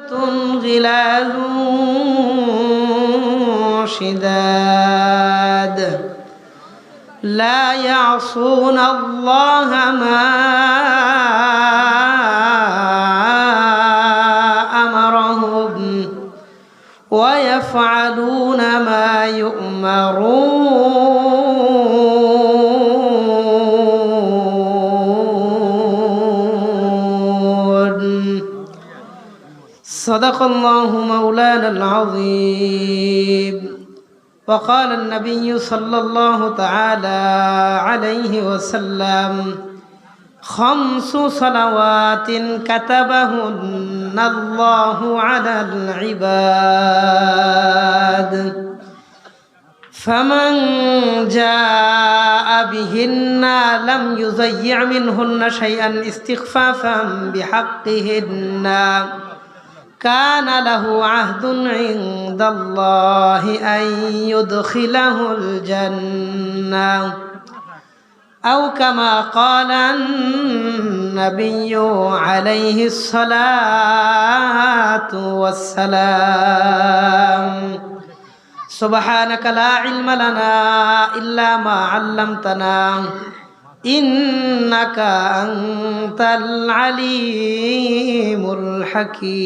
غلال شداد لا يعصون الله ما أمرهم ويفعلون ما يؤمرون صدق الله مولانا العظيم وقال النبي صلى الله تعالى عليه وسلم خمس صلوات كتبهن الله على العباد فمن جاء بهن لم يضيع منهن شيئا استخفافا بحقهن كان له عهد عند الله أن يدخله الجنة أو كما قال النبي عليه الصلاة والسلام سبحانك لا علم لنا إلا ما علمتنا إنك أنت العليم الحكيم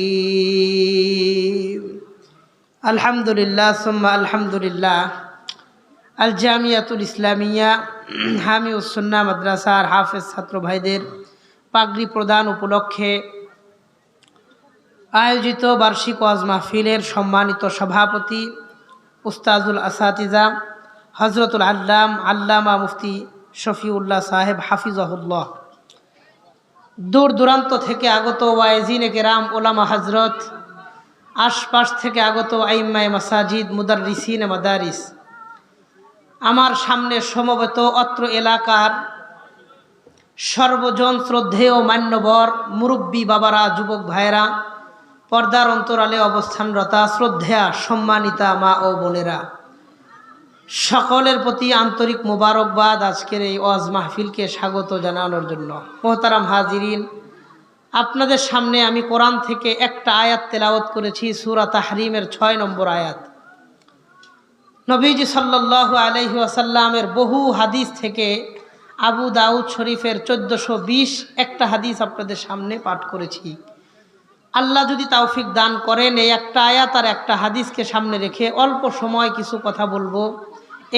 الحمد لله ثم الحمد لله আল জামিয়াতুল ইসলামিয়া হামিউস-সুন্নাহ মাদ্রাসার হাফেজ ছাত্র ভাইদের পাগড়ি প্রদান উপলক্ষে আয়োজিত বার্ষিক ওয়াজ মাহফিলের সম্মানিত সভাপতি উস্তাজুল আসাতিজা হযরতুল আল্লামা মুফতি শফিউল্লাহ সাহেব হাফিজাহুল্লাহ, দূর দূরান্ত থেকে আগত ওয়াইজিনে কেরাম ওলামা হজরত, আশপাশ থেকে আগত আইম্মায়ে মাসাজিদ মুদাররিসিনে মাদারিস, আমার সামনে সমবেত অত্র এলাকার সর্বজন শ্রদ্ধেয় মান্যবর মুরব্বী বাবারা, যুবক ভাইয়েরা, পর্দার অন্তরালে অবস্থানরতা শ্রদ্ধেয়া সম্মানিতা মা ও বোনেরা, সকলের প্রতি আন্তরিক মোবারকবাদ। আজকের এই ওয়াজ মাহফিলকে স্বাগত জানানোর জন্য মোহতারাম হাজিরিন, আপনাদের সামনে আমি কোরআন থেকে একটা আয়াত তেলাওয়াত করেছি, সূরা তাহরিমের 6 নম্বর আয়াত। নবীজি সাল্লাল্লাহু আলাইহি ওয়াসাল্লামের বহু হাদিস থেকে আবু দাউদ শরীফের 1420 একটা হাদিস আপনাদের সামনে পাঠ করেছি। আল্লাহ যদি তৌফিক দান করেন, এই একটা আয়াত আর একটা হাদিসকে সামনে রেখে অল্প সময় কিছু কথা বলবো,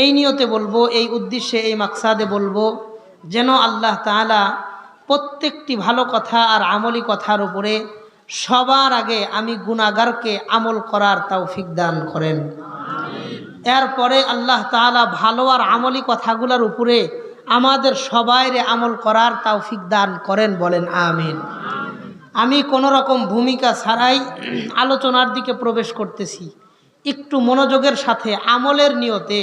এই নিয়তে বলবো, এই উদ্দেশ্যে, এই মাকসাদে বলবো যেন আল্লাহ তাআলা প্রত্যেকটি ভালো কথা আর আমলি কথার উপরে সবার আগে আমি গুনাহগারকে আমল করার তৌফিক দান করেন। এরপরে আল্লাহ তাআলা ভালো আর আমলি কথাগুলোর উপরে আমাদের সবাইরে আমল করার তৌফিক দান করেন, বলেন আমিন। আমি কোনো রকম ভূমিকা ছাড়াই আলোচনার দিকে প্রবেশ করতেছি, একটু মনোযোগের সাথে আমলের নিয়তে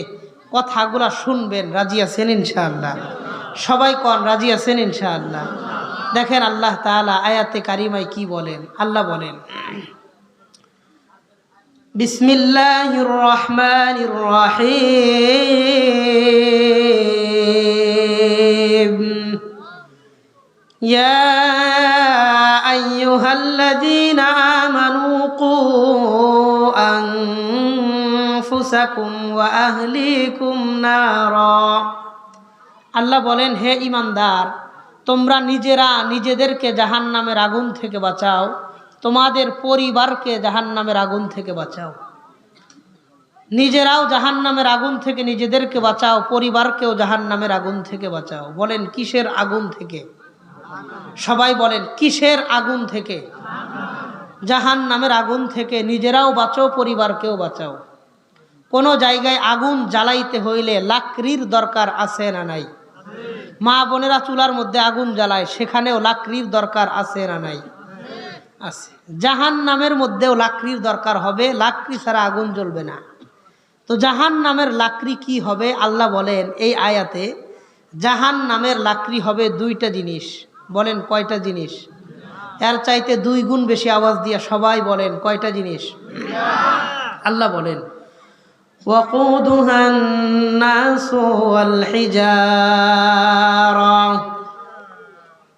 কথাগুলা শুনবেন। রাজি আছেন ইনশাআল্লাহ? সবাই কোন রাজি আছেন ইনশাআল্লাহ? দেখেন আল্লাহ তাআলা আয়াতে কারিমায় কি বলেন। আল্লাহ বলেন, বিসমিল্লাহির রহমানির রহিম, ইয়া আইয়ুহাল্লাযীনা আমানু কু আনফুসাকুম ওয়া আহলিকুম নারা। আল্লাহ বলেন, হে ঈমানদার, তোমরা নিজেরা নিজেদেরকে জাহান্নামের আগুন থেকে বাঁচাও, তোমাদের পরিবারকে জাহান্নামের আগুন থেকে বাঁচাও। নিজেরাও জাহান্নামের আগুন থেকে নিজেদেরকে বাঁচাও, পরিবারকেও জাহান্নামের আগুন থেকে বাঁচাও। বলেন কিসের আগুন থেকে? সবাই বলেন কিসের আগুন থেকে? জাহান্নামের আগুন থেকে। নিজেরাও বাঁচো, পরিবারকেও বাঁচাও। কোনো জায়গায় আগুন জ্বালাইতে হইলে লাকড়ির দরকার আছে না নাই? মা বোনেরা চুলার মধ্যে আগুন জ্বালায়, সেখানেও লাকড়ির দরকার আছে না নাই? আছে। জাহান্নামের মধ্যেও লাকড়ির দরকার হবে, লাকড়ি ছাড়া আগুন জ্বলবে না। তো জাহান্নামের লাকড়ি কি হবে? আল্লাহ বলেন এই আয়াতে, জাহান্নামের লাকড়ি হবে 2টা জিনিস। বলেন কয়টা জিনিস? এর চাইতে 2 গুণ বেশি আওয়াজ দিয়ে সবাই বলেন কয়টা জিনিস? আল্লাহ বলেন, وقودها الناس والحجارة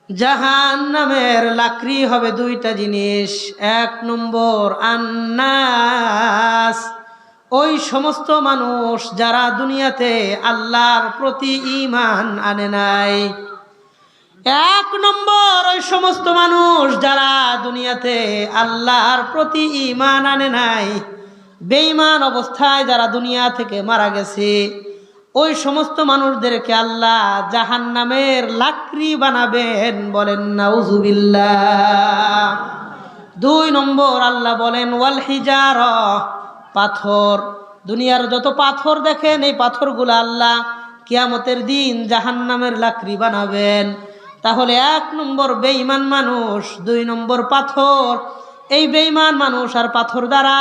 জাহান্নামের লাকড়ি হবে দুইটা জিনিস। এক নম্বর আন্নাস, ওই সমস্ত মানুষ যারা দুনিয়াতে আল্লাহর প্রতি ঈমান আনে নাই। এক নম্বর ওই সমস্ত মানুষ যারা দুনিয়াতে আল্লাহর প্রতি ঈমান আনে নাই, বেঈমান অবস্থায় যারা দুনিয়া থেকে মারা গেছে, ওই সমস্ত মানুষদেরকে আল্লাহ জাহান্নামের লাকড়ি বানাবেন। বলেন নাউজুবিল্লাহ। দুই নম্বর আল্লাহ বলেন ওয়াল হিজারা, পাথর। দুনিয়ার যত পাথর দেখেন এই পাথরগুলো আল্লাহ কিয়ামতের দিন জাহান্নামের লাকড়ি বানাবেন। তাহলে এক নম্বর বেঈমান মানুষ, দুই নম্বর পাথর। এই বেঈমান মানুষ আর পাথর দ্বারা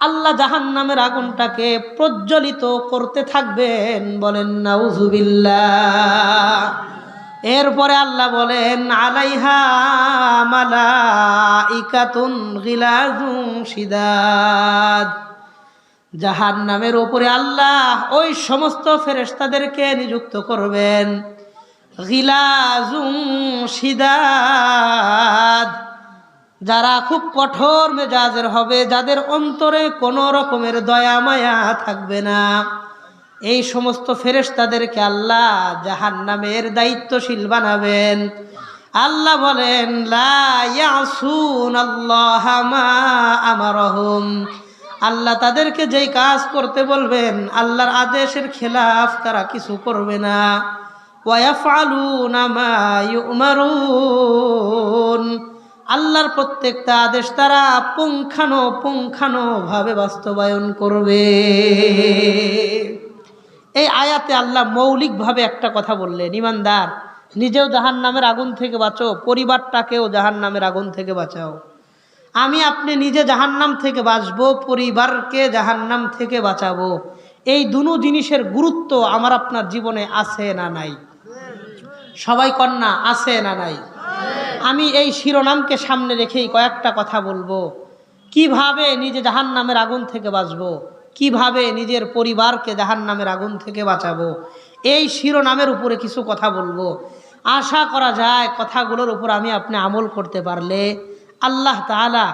আল্লাহ জাহান্নামের আগুনটাকে প্রজ্বলিত করতে থাকবেন। বলেন নাউজুবিল্লাহ। এরপরে আল্লাহ বলেন আলাইহা মালাইকাতুন গিলাজুন শিদাদ, জাহান্নামের উপরে আল্লাহ ওই সমস্ত ফেরেশতাদেরকে নিযুক্ত করবেন। গিলাজুন শিদাদ, যারা খুব কঠোর মেজাজের হবে, যাদের অন্তরে কোনো রকমের দয়া মায়া থাকবে না। এই সমস্ত ফেরেশতাদেরকে আল্লাহ জাহান্নামের দায়িত্বশীল বানাবেন। আল্লাহ বলেন লা ইয়াসুনাল্লাহা মা আমারহুম, আল্লাহ তাদেরকে যেই কাজ করতে বলবেন আল্লাহর আদেশের খেলাফ তারা কিছু করবে না। ওয়া ইয়াফআলুনা মা ইউমারুন, আল্লাহর প্রত্যেকটা আদেশ তারা পুঙ্খানুপুঙ্খানুভাবে বাস্তবায়ন করবে। এই আয়াতে আল্লাহ মৌলিকভাবে একটা কথা বললেন, ইমানদার নিজেও জাহান্নামের আগুন থেকে বাঁচো, পরিবারটাকেও জাহান্নামের আগুন থেকে বাঁচাও। আমি আপনি নিজে জাহান্নাম থেকে বাঁচবো, পরিবারকে জাহান্নাম থেকে বাঁচাবো। এই দুটো জিনিসের গুরুত্ব আমার আপনার জীবনে আছে না নাই? সবাই কন্যা আছে না নাই? আমি এই শিরোনামকে সামনে রেখেই কয়েকটা কথা বলবো। কিভাবে নিজে জাহান্নামের আগুন থেকে বাঁচবো, কিভাবে নিজের পরিবারকে জাহান্নামের আগুন থেকে বাঁচাবো, এই শিরোনামের উপরে কিছু কথা বলবো। আশা করা যায় কথাগুলোর উপর আমি আপনি আমল করতে পারলে আল্লাহ তাআলা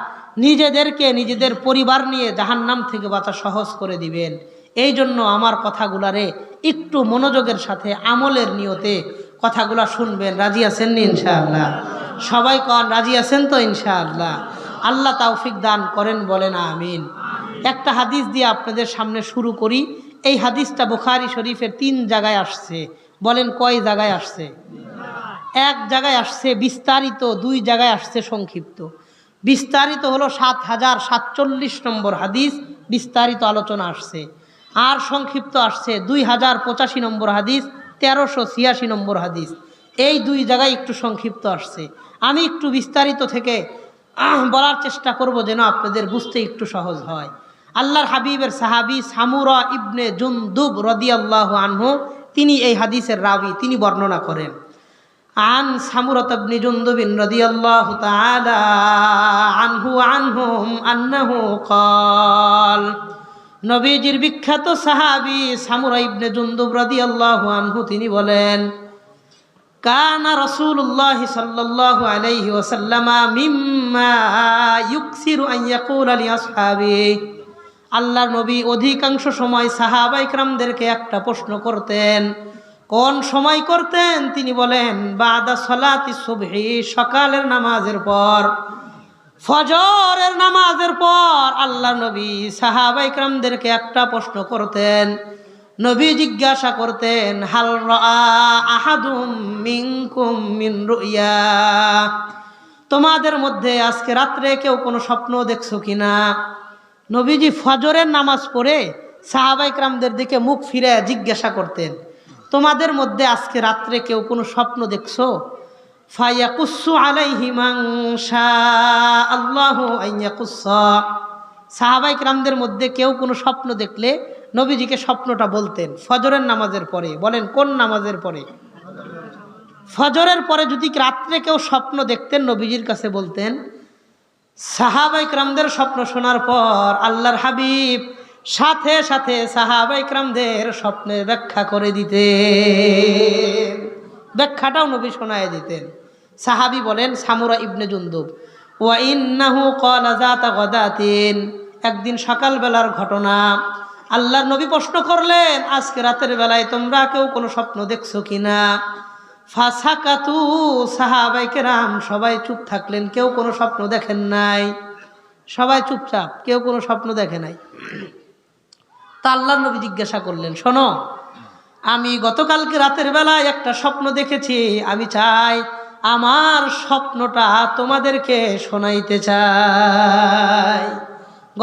নিজেদেরকে নিজেদের পরিবার নিয়ে জাহান্নাম থেকে বাঁচা সহজ করে দিবেন। এই জন্য আমার কথাগুলারে একটু মনোযোগের সাথে আমলের নিয়তে কথাগুলা শুনবেন। রাজি আছেন নি ইনশাআল্লাহ? সবাই কন রাজি আছেন তো ইনশাআল্লাহ? আল্লাহ তৌফিক দান করেন, বলেন আমিন। একটা হাদিস দিয়ে আপনাদের সামনে শুরু করি। এই হাদিসটা বুখারী শরীফের 3 জায়গায় আসছে। বলেন কয় জায়গায় আসছে? এক জায়গায় আসছে বিস্তারিত, 2 জায়গায় আসছে সংক্ষিপ্ত। বিস্তারিত হলো 7047 নম্বর হাদিস, বিস্তারিত আলোচনা আসছে। আর সংক্ষিপ্ত আসছে 2085 নম্বর হাদিস, 1386 নম্বর হাদিস। এই 2 জায়গায় একটু সংক্ষিপ্ত আসছে। আমি একটু বিস্তারিত থেকে বলার চেষ্টা করব যেন আপনাদের বুঝতে একটু সহজ হয়। আল্লাহর হাবিবের সাহাবী সামুরা ইবনে জুনদুব রাদিয়াল্লাহু আনহু, তিনি এই হাদিসের রাবি, তিনি বর্ণনা করেন। আন সামুরা ইবনে জুনদুব রাদিয়াল্লাহু তাআলা আনহু আনহুম আন্নাহু ক্বাল, নবীজির বিখ্যাত সাহাবী সামুরা ইবনে জুনদুব রাদিয়াল্লাহু আনহু তিনি বলেন, কানা রাসূলুল্লাহ সাল্লাল্লাহু আলাইহি ওয়াসাল্লাম মিম্মা ইউকসিরু আন ইয়াকুলা লি আসহাবি, আল্লাহর নবী অধিকাংশ সময় সাহাবায়ে কেরামদেরকে একটা প্রশ্ন করতেন। কোন সময় করতেন? তিনি বলেন বাদা সালাতি সুবহি, সকালের নামাজের পর, ফজরের নামাজের পর আল্লাহর নবী সাহাবায়ে কেরামদেরকে একটা প্রশ্ন করতেন। নবী জিজ্ঞাসা করতেন হাল রাআ আহাদুম মিনকুম মিন রুইয়া, তোমাদের মধ্যে আজকে রাত্রে কেউ কোনো স্বপ্ন দেখছো কিনা? নবীজি ফজরের নামাজ পড়ে সাহাবায়ে কেরামদের দিকে মুখ ফিরে জিজ্ঞাসা করতেন, তোমাদের মধ্যে আজকে রাত্রে কেউ কোনো স্বপ্ন দেখছো? ফায়াকুসু আলাইহি মান শাআল্লাহু আন ইয়াকুসা, সাহাবায়ে কেরামদের মধ্যে কেউ কোনো স্বপ্ন দেখলে নবীজিকে স্বপ্নটা বলতেন ফজরের নামাজের পরে। বলেন কোন নামাজের পরে? ফজরের পরে যদি রাত্রে কেউ স্বপ্ন দেখতেন নবীজির কাছে বলতেন। সাহাবায়ে কেরামদের স্বপ্ন শোনার পর আল্লাহর হাবিব সাথে সাথে সাহাবায়ে কেরামদের স্বপ্নের ব্যাখ্যা করে দিতেন, ব্যাখ্যাটাও নবী শোনায় দিতেন। সাহাবী বলেন সামুরা ইবনে জুনদুব, ওয়া ইন্নাহু ক্বালা যাতা গাদাতিন, একদিন সকালবেলার ঘটনা। আল্লাহর নবী প্রশ্ন করলেন, আজকে রাতের বেলায় তোমরা কেউ কোনো স্বপ্ন দেখছো কিনা? ফাসাকাতু, সাহাবায়ে কেরাম সবাই চুপ থাকলেন, কেউ কোনো স্বপ্ন দেখেন নাই। সবাই চুপচাপ, কেউ কোনো স্বপ্ন দেখে নাই। তা আল্লাহর নবী জিজ্ঞাসা করলেন, শোনো, আমি গতকালকে রাতের বেলায় একটা স্বপ্ন দেখেছি, আমি চাই আমার স্বপ্নটা তোমাদেরকে শোনাইতে চাই।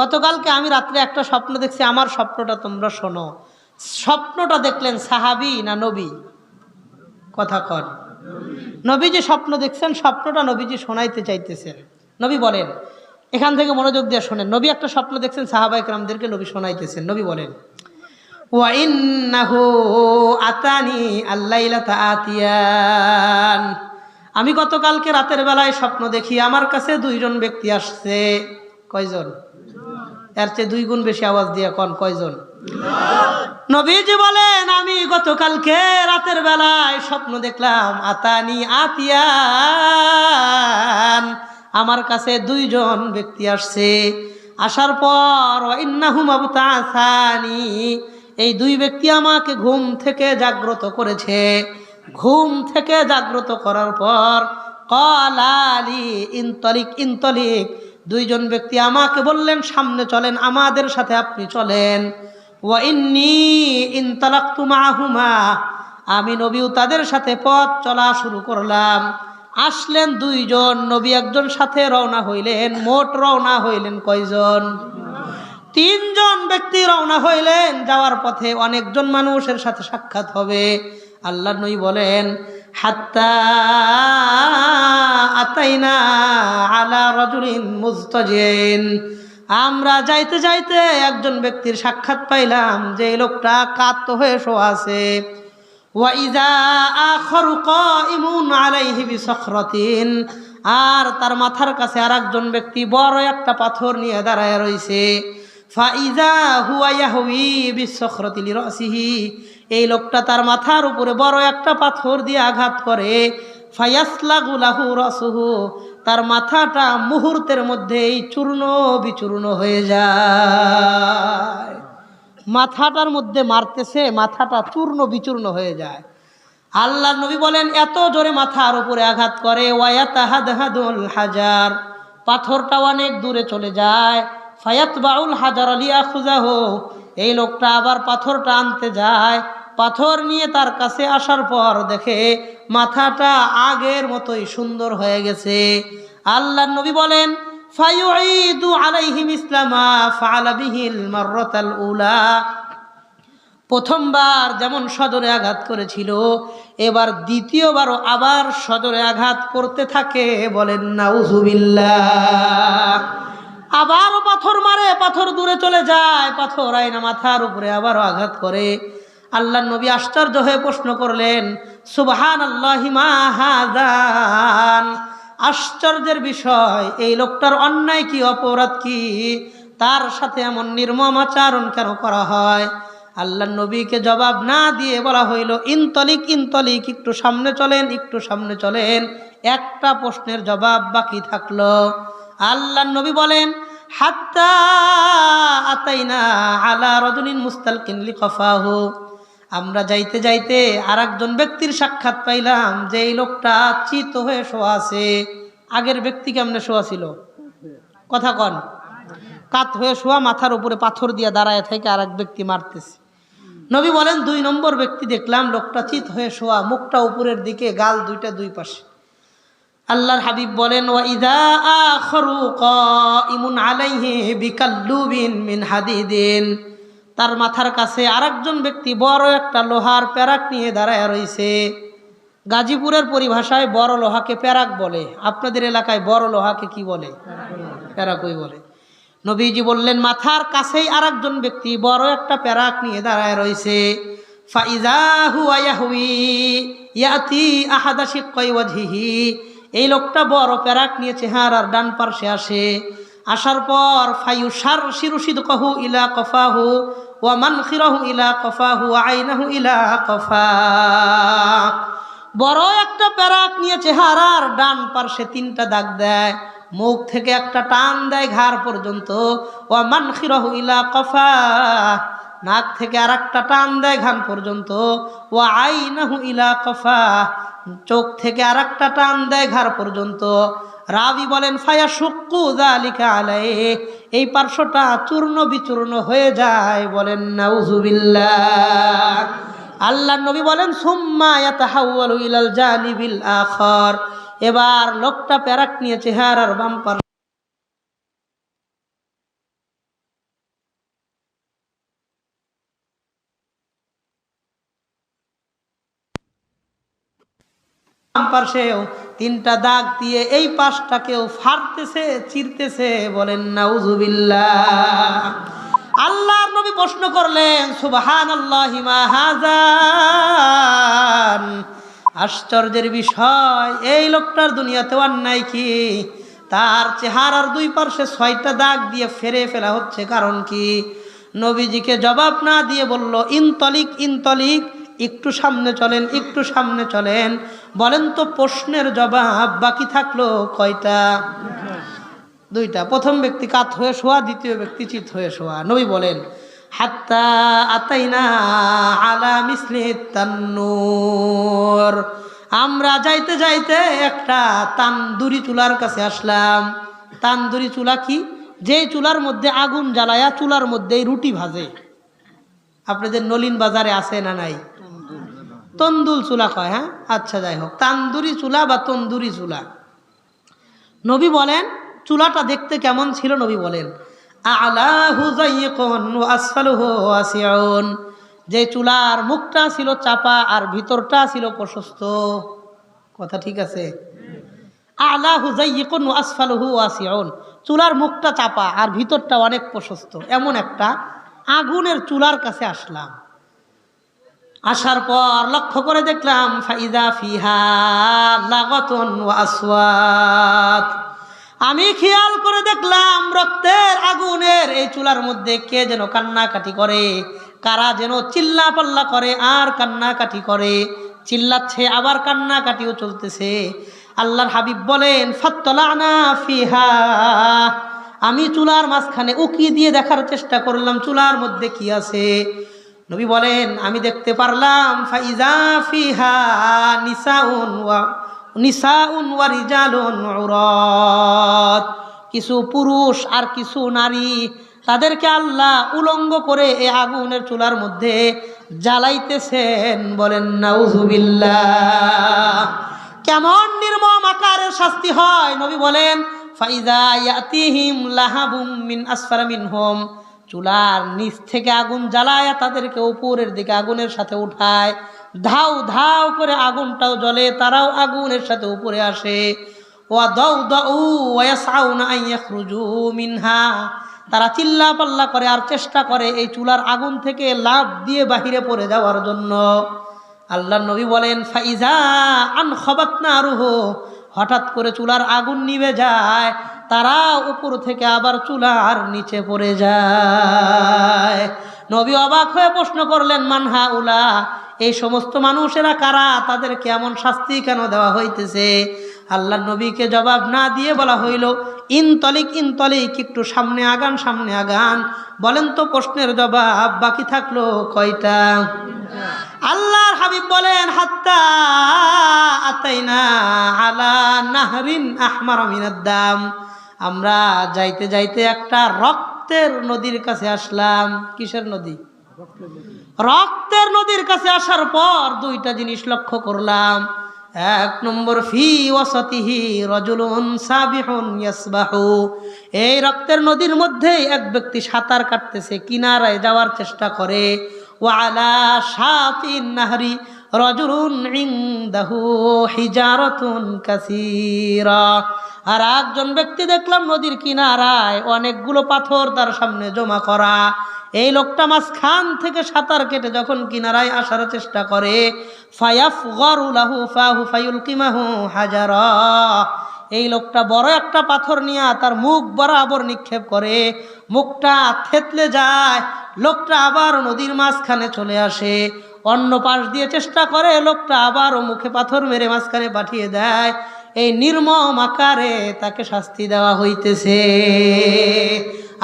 গতকালকে আমি রাত্রে একটা স্বপ্ন দেখছি, আমার স্বপ্নটা তোমরা শোনো। স্বপ্নটা দেখলেন সাহাবী না নবী? কথা কন। নবীজি স্বপ্ন দেখছেন, স্বপ্নটা নবীজি শোনাইতে চাইতেছেন। নবী বলেন, এখান থেকে মনোযোগ দিয়ে শোনেন, নবী একটা স্বপ্ন দেখছেন, সাহাবায়ে কেরামদেরকে নবী শোনাইতেছেন। নবী বলেন, ওয়া ইন্নাহু আতানি আল্লাইলাতা আতিয়ান, আমি গতকালকে রাতের বেলায় স্বপ্ন দেখি, আমার কাছে দুইজন ব্যক্তি আসছে। কয়জন? এর চেয়ে 2 গুণ বেশি আওয়াজ দিয়ে কন, কয়জন? নবীজি বলেন, আমি গতকালকে রাতের বেলায় স্বপ্ন দেখলাম, আতানি আতিয়ান, আমার কাছে 2 জন ব্যক্তি আসছে। আসার পর ইন্নাহুম আবতাসানি, এই 2 ব্যক্তি আমাকে ঘুম থেকে জাগ্রত করেছে। ঘুম থেকে জাগ্রত করার পর ক্বালালি ইনতলিক ইনতলিক, 2 জন ব্যক্তি আমাকে বললেন, সামনে চলেন, আমাদের সাথে আপনি চলেন। ওয়া ইন্নী ইনতালাকতু মাহুমা, আমি নবীও তাদের সাথে পথ চলা শুরু করলাম। আসলেন 2 জন, নবী একজন সাথে রওনা হইলেন। মোট রওনা হইলেন কয়জন? 3 জন ব্যক্তি রওনা হইলেন। যাওয়ার পথে অনেকজন মানুষের সাথে সাক্ষাৎ হবে। আল্লাহর নবী বলেন, হাত্তা আতাইনা আলা রাজুলিন মুজতাজিন, আমরা যাইতে যাইতে একজন ব্যক্তির সাক্ষাৎ পাইলাম, যে লোকটা কাত হয়ে শোয়া আছে। ওয়া ইযা আখারু কাইমুন আলাইহি বিসখরাতিন, আর তার মাথার কাছে আরেকজন ব্যক্তি বড় একটা পাথর নিয়ে দাঁড়ায় রইছে। ফাইযা হুয়া ইয়াহউই বিসখরাতি লিরাসিহি, এই লোকটা তার মাথার উপরে বড় একটা পাথর দিয়ে আঘাত করে। ফায়াসলাগু লাহু রাসুহু, তার মাথাটা মুহূর্তের মধ্যেই চূর্ণ বিচূর্ণ হয়ে যায়। মাথাটার মধ্যে মারতেছে, মাথাটা চূর্ণ বিচূর্ণ হয়ে যায়। আল্লাহর নবী বলেন, এত জোরে মাথার উপরে আঘাত করে, ওয়ায়াতাহাদহাদুল হাজার, পাথরটা অনেক দূরে চলে যায়। ফায়াতবাউল হাজার লিয়াখুযাহু, এই লোকটা আবার পাথরটা আনতে যায়। পাথর নিয়ে তার কাছে আসার পর দেখে মাথাটা আগের মতোই সুন্দর হয়ে গেছে। আল্লাহর নবী বলেন, ফায়ুঈদু আলাইহি মিসলামা ফাআলা বিহিল মাররাতাল উলা, প্রথমবার যেমন সদরে আঘাত করেছিল, এবার দ্বিতীয়বারও আবার সদরে আঘাত করতে থাকে। বলেন নাউযুবিল্লাহ। আবারও পাথর মারে, পাথর দূরে চলে যায়, পাথর আইনা মাথার উপরে আবারও আঘাত করে। আল্লাহর নবী আশ্চর্য হয়ে প্রশ্ন করলেন, সুবহানাল্লাহি মা হাযান, আশ্চর্যের বিষয়, এই লোকটার অন্যায় কি, অপরাধ কি, তার সাথে এমন নির্মম আচরণ কেন করা হয়? আল্লাহর নবীকে জবাব না দিয়ে বলা হইল, ইনতলিক ইনতলিক, একটু সামনে চলেন, একটু সামনে চলেন। একটা প্রশ্নের জবাব বাকি থাকলো। আল্লাহর নবী বলেন, হাত্তা আতাইনা আলা রাজুলিন মুস্তালকিন লিকাফাহু, আমরা যাইতে যাইতে আরেকজন ব্যক্তির সাক্ষাৎ পাইলাম, যে এই লোকটা চিত হয়ে শোয়া আছে। আগের ব্যক্তি কেমনে শোয়া ছিল? কথা কন। কাত হয়ে শোয়া, মাথার উপরে পাথর দিয়ে দাঁড়ায় থেকে আরেক ব্যক্তি মারতেছে। নবী বলেন, 2 নম্বর ব্যক্তি দেখলাম, লোকটা চিত হয়ে শোয়া, মুখটা উপরের দিকে, গাল দুইটা 2 পাশে। আল্লাহর হাবিব বলেন, ওয়া ইযা আখারু কাইমুন আলাইহি বিকাল্লুবিন মিন হাদিদিন, তার মাথার কাছে আরেকজন ব্যক্তি বড় একটা লোহার প্যারাক নিয়ে দাঁড়ায় রইছে। গাজীপুরের পরিভাষায় বড় লোহাকে প্যারাক বলে, আপনাদের এলাকায় বড় লোহাকে কি বলে? প্যারাকই বলে। নবীজি বললেন, মাথার কাছেই আরেকজন ব্যক্তি বড় একটা প্যারাক নিয়ে দাঁড়ায় রইছে। ফাইযা হুয়া ইয়াহউই ইয়াতি আহাদা শিক্কাই ওয়াজহিহি, এই লোকটা বড় প্যারাক নিয়ে চেহারার ডান পাশে আসে। আসার পর ফায়ুশার শিরুশিদকাহু ইলা কফাহু ওয়া মানখিরাহু ইলা কফাহু ওয়া আইনাহু ইলা কফা, বড় একটা প্যারাক নিয়ে চেহারার ডান পার্শ্বে 3টা দাগ দেয়, মুখ থেকে একটা টান দেয় ঘাড় পর্যন্ত, ওয়া মানখিরাহু ইলা কফা, নাক থেকে আর একটা টান দেয় ঘান পর্যন্ত, ওয়া আইনাহু ইলা কফা, চোখ থেকে আর একটা টান দেয় ঘাড় পর্যন্ত। রাবি বলেন ফায়া শুক্কু যালিকা আলাইহি, এই পার্শ্বটা চূর্ণ বিচূর্ণ হয়ে যায়। বলেন নাউযুবিল্লাহ। আল্লাহর নবী বলেন সুম্মা ইয়াতাহাওয়ালু ইলাল জানিবিল আখার, এবার লোকটা প্যারাক নিয়ে চেহারার বাম পার্শ্বেও 3টা দাগ দিয়ে এই পাশটাকেও ফাড়তেছে, চিরতেছে। বলেন নাউযুবিল্লাহ। আল্লাহর নবী প্রশ্ন করলেন সুবহানাল্লাহি মা হাযা, আশ্চর্যের বিষয়, এই লোকটার দুনিয়াতে অন্যায় কি? তার চেহারার 2 পার্শ্বে 6টা দাগ দিয়ে ফেরে ফেলা হচ্ছে, কারণ কি? নবীজিকে জবাব না দিয়ে বলল ইনতলিক ইনতলিক, একটু সামনে চলেন, একটু সামনে চলেন। বলেন তো প্রশ্নের জবাব বাকি থাকলো কয়টা? 2টা। প্রথম ব্যক্তি কাত হয়ে শোয়া, দ্বিতীয় ব্যক্তি চিত হয়ে শোয়া। নবী বলেন হাত্তা আতাইনা আলা মিসলি তান্নুর, আমরা যাইতে যাইতে একটা তান্দুরি চুলার কাছে আসলাম। তান্দুরি চুলা কি? যেই চুলার মধ্যে আগুন জ্বালায়া চুলার মধ্যেই রুটি ভাজে। আপনাদের নলিন বাজারে আছে না নাই? তন্দুল চুলা কয়। হ্যাঁ, আচ্ছা, যাই হোক, তান্দুরি চুলা বা তন্দুরি চুলা। নবী বলেন চুলাটা দেখতে কেমন ছিল? নবী বলেন আলাহু যায়িকুন ওয়া আসফালুহু ওয়াসিউন, যে চুলার মুখটা ছিল চাপা আর ভিতরটা ছিল প্রশস্ত। কথা ঠিক আছে? আলাহু যায়িকুন ওয়া আসফালুহু ওয়াসিউন, চুলার মুখটা চাপা আর ভিতরটা অনেক প্রশস্ত, এমন একটা আগুনের চুলার কাছে আসলাম। আসার পর লক্ষ্য করে দেখলাম ফাইদা ফিহা লাগাতুন ওয়া আসওয়াত, আমি খেয়াল করে দেখলাম রক্তের আগুনের এই চুলার মধ্যে কে যেন কান্নাকাটি করে, কারা যেন চিল্লা পাল্লা করে আর কান্নাকাটি করে, চিল্লাচ্ছে আবার কান্নাকাটিও চলতেছে। আল্লাহর হাবিব বলেন ফাত্তালানা ফিহা, আমি চুলার মাঝখানে উকি দিয়ে দেখার চেষ্টা করলাম চুলার মধ্যে কি আছে। নবী বলেন আমি দেখতে পারলাম ফাইজা ফিহা নিসাউন ওয়া রিজালুন উরাত, কিছু পুরুষ আর কিছু নারী, তাদেরকে আল্লাহ উলঙ্গ করে এই আগুনের চুলার মধ্যে জ্বালাইতেছেন। বলেন নাউযুবিল্লাহ। কেমন নির্মম আকারের শাস্তি হয়? নবী বলেন ফাইজা ইয়াতিহিম লাহাবুম মিন আসফারা মিনহুম, চুলার নিচ থেকে আগুন জ্বালায় তাদেরকে উপরের দিকে আগুনের সাথে উঠায়, ধাও ধাও করে আগুনটাও জ্বলে, তারাও আগুনের সাথে উপরে আসে। ওয়া দাউ দাউ ওয়া ইয়াসআউনা আন ইয়াখরুজু মিনহা, তারা চিল্লা পাল্লা করে আর চেষ্টা করে এই চুলার আগুন থেকে লাফ দিয়ে বাহিরে পড়ে যাওয়ার জন্য। আল্লাহর নবী বলেন ফাইজা আনখাবাত নারুহু, হঠাৎ করে চুলার আগুন নিভে যায়, তারা উপর থেকে আবার চুলার নিচে পড়ে যায়। নবী অবাক হয়ে প্রশ্ন করলেন মানহা উলা, এই সমস্ত মানুষেরা কারা? তাদের কেমন শাস্তি কেন দেওয়া হইতেছে? আল্লাহর নবীকে জবাব না দিয়ে বলা হইল ইনতলিক ইনতলিক, একটু সামনে আগান, সামনে আগান। বলেন তো প্রশ্নের জবাব বাকি থাকলো কয়টা? আল্লাহর হাবিব বলেন হাত্তা আতাইনা আলা নাহরিন আহমার মিনাদ দাম, আমরা যাইতে যাইতে একটা রক্তের নদীর কাছে আসলাম। কিসের নদী? রক্তের নদীর কাছে আসার পর 2টা জিনিস লক্ষ্য করলাম। 1 নম্বর ফি ওয়াসাতিহি রাজুলুন সাবিহুন ইয়াসবাহু, এই রক্তের নদীর মধ্যে এক ব্যক্তি সাঁতার কাটতেছে, কিনারায় যাওয়ার চেষ্টা করে। ওয়া আলা শাতিন নাহরি রাজুলুন ইনদাহু হিজারাতুন কাসীরা, আর একজন ব্যক্তি দেখলাম নদীর কিনারায় অনেকগুলো পাথর তার সামনে জমা করা। এই লোকটা মাঝখান থেকে সাঁতার কেটে যখন কিনারায় আসার চেষ্টা করে ফায়াফগারু লাহু ফাহু ফায়ুলকিমাহু হাজারা, এই লোকটা বড় একটা পাথর নিয়ে তার মুখ বরাবর নিক্ষেপ করে, মুখটা থেতলে যায়, লোকটা আবার নদীর মাঝখানে চলে আসে। অন্য পাশ দিয়ে চেষ্টা করে, লোকটা আবারও মুখে পাথর মেরে মাঝখানে পাঠিয়ে দেয়। এই নির্মম আকারে তাকে শাস্তি দেওয়া হইতেছে।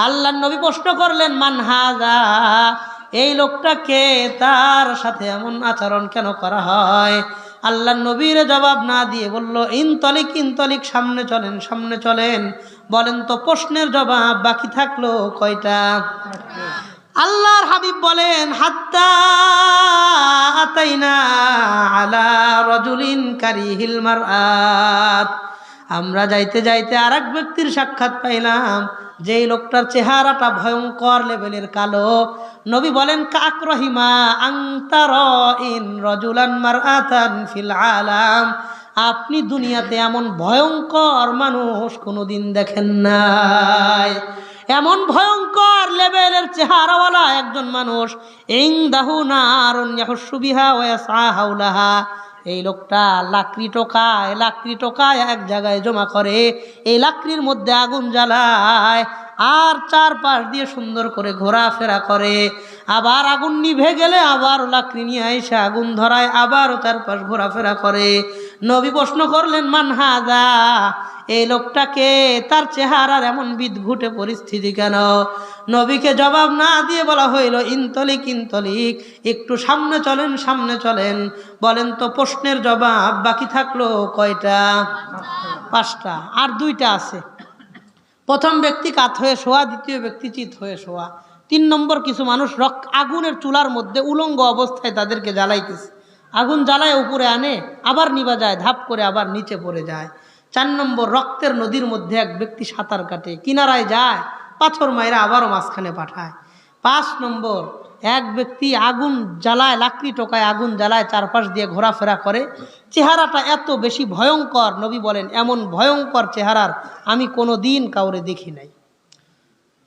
আল্লাহর নবী প্রশ্ন করলেন, মান হাযা, এই লোকটাকে, তার সাথে এমন আচরণ কেন করা হয়? আল্লাহর নবীর জবাব না দিয়ে বলল, ইনতলিক ইনতলিক, সামনে চলেন সামনে চলেন। বলেন তো প্রশ্নের জবাব বাকি থাকলো কয়টা? আল্লাহর হাবিব বলেন, হাত্তা আতাইনা আলা রাজুলিন কারিহিল মারআত, আমরা যাইতে যাইতে আর এক ব্যক্তির সাক্ষাৎ পাইলাম, যেই লোকটার চেহারাটা ভয়ঙ্কর লেভেলের কালো। নবী বলেন, কাকরহিমা আনতারাইন রাজুলান মারআতান ফিল আলাম, আপনি দুনিয়াতে এমন ভয়ঙ্কর মানুষ কোনোদিন দেখেন নাই। এমন ভয়ঙ্কর লেভেলের চেহারাওয়ালা একজন মানুষ, ইনদাহু নারুন ইয়াহুসু বিহা ওয়া ইয়াসআ হাওলাহা, এই লোকটা লাকড়ি টোকায় এক জায়গায় জমা করে, এই লাকড়ির মধ্যে আগুন জ্বালায়, আর চারপাশ দিয়ে সুন্দর করে ঘোরাফেরা করে। আবার আগুন নিভে গেলে আবার লাকড়ি নিয়ে এসে আগুন ধরায়, আবারও চারপাশ ঘোরাফেরা করে। নবী প্রশ্ন করলেন, মান হাযা, এই লোকটাকে, তার চেহারার এমন বিদঘুটে পরিস্থিতি কেন? নবীকে জবাব না দিয়ে বলা হইল, ইনতলিক ইনতলিক, একটু সামনে চলেন সামনে চলেন। বলেন তো প্রশ্নের জবাব বাকি থাকলো কয়টা? 5টা, আর 2টা আছে। প্রথম ব্যক্তি কাত হয়ে শোয়া, দ্বিতীয় ব্যক্তি চিত হয়ে শোয়া। 3 নম্বর, কিছু মানুষ আগুনের চুলার মধ্যে উলঙ্গ অবস্থায় তাদেরকে জ্বালাইতেছে, আগুন জ্বালায় উপরে আনে, আবার নিভা যায়, ধাপ করে আবার নিচে পড়ে যায়। 4 নম্বর, রক্তের নদীর মধ্যে এক ব্যক্তি সাঁতার কাটে, কিনারায় যায়, পাথর মাইরা আবারও মাঝখানে পাঠায়। 5 নম্বর, এক ব্যক্তি আগুন জ্বালায়, লাকড়ি টোকায় আগুন জ্বালায়, চারপাশ দিয়ে ঘোরাফেরা করে, চেহারাটা এত বেশি ভয়ঙ্কর, নবী বলেন এমন ভয়ঙ্কর চেহারার আমি কোনো দিন কাউরে দেখি নাই।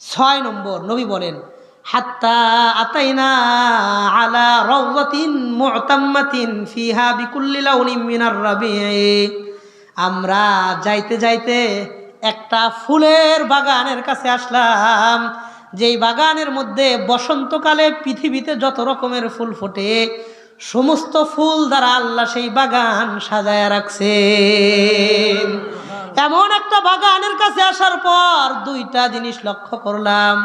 6 নম্বর, নবী বলেন, হাত্তা আতাইনা আলা রাওযাতিন মু'তাম্মাতিন ফিহা বিকুল্লি লাউনিন মিনার রাবিঈ, আমরা যাইতে যাইতে একটা ফুলের বাগানের কাছে আসলাম, যেই বাগানের মধ্যে বসন্তকালে পৃথিবীতে যত রকমের ফুল ফোটে, সমস্ত ফুল দ্বারা আল্লাহ সেই বাগান সাজায় রাখছে। এমন একটা বাগানের কাছে আসার পর 2টা জিনিস লক্ষ্য করলাম।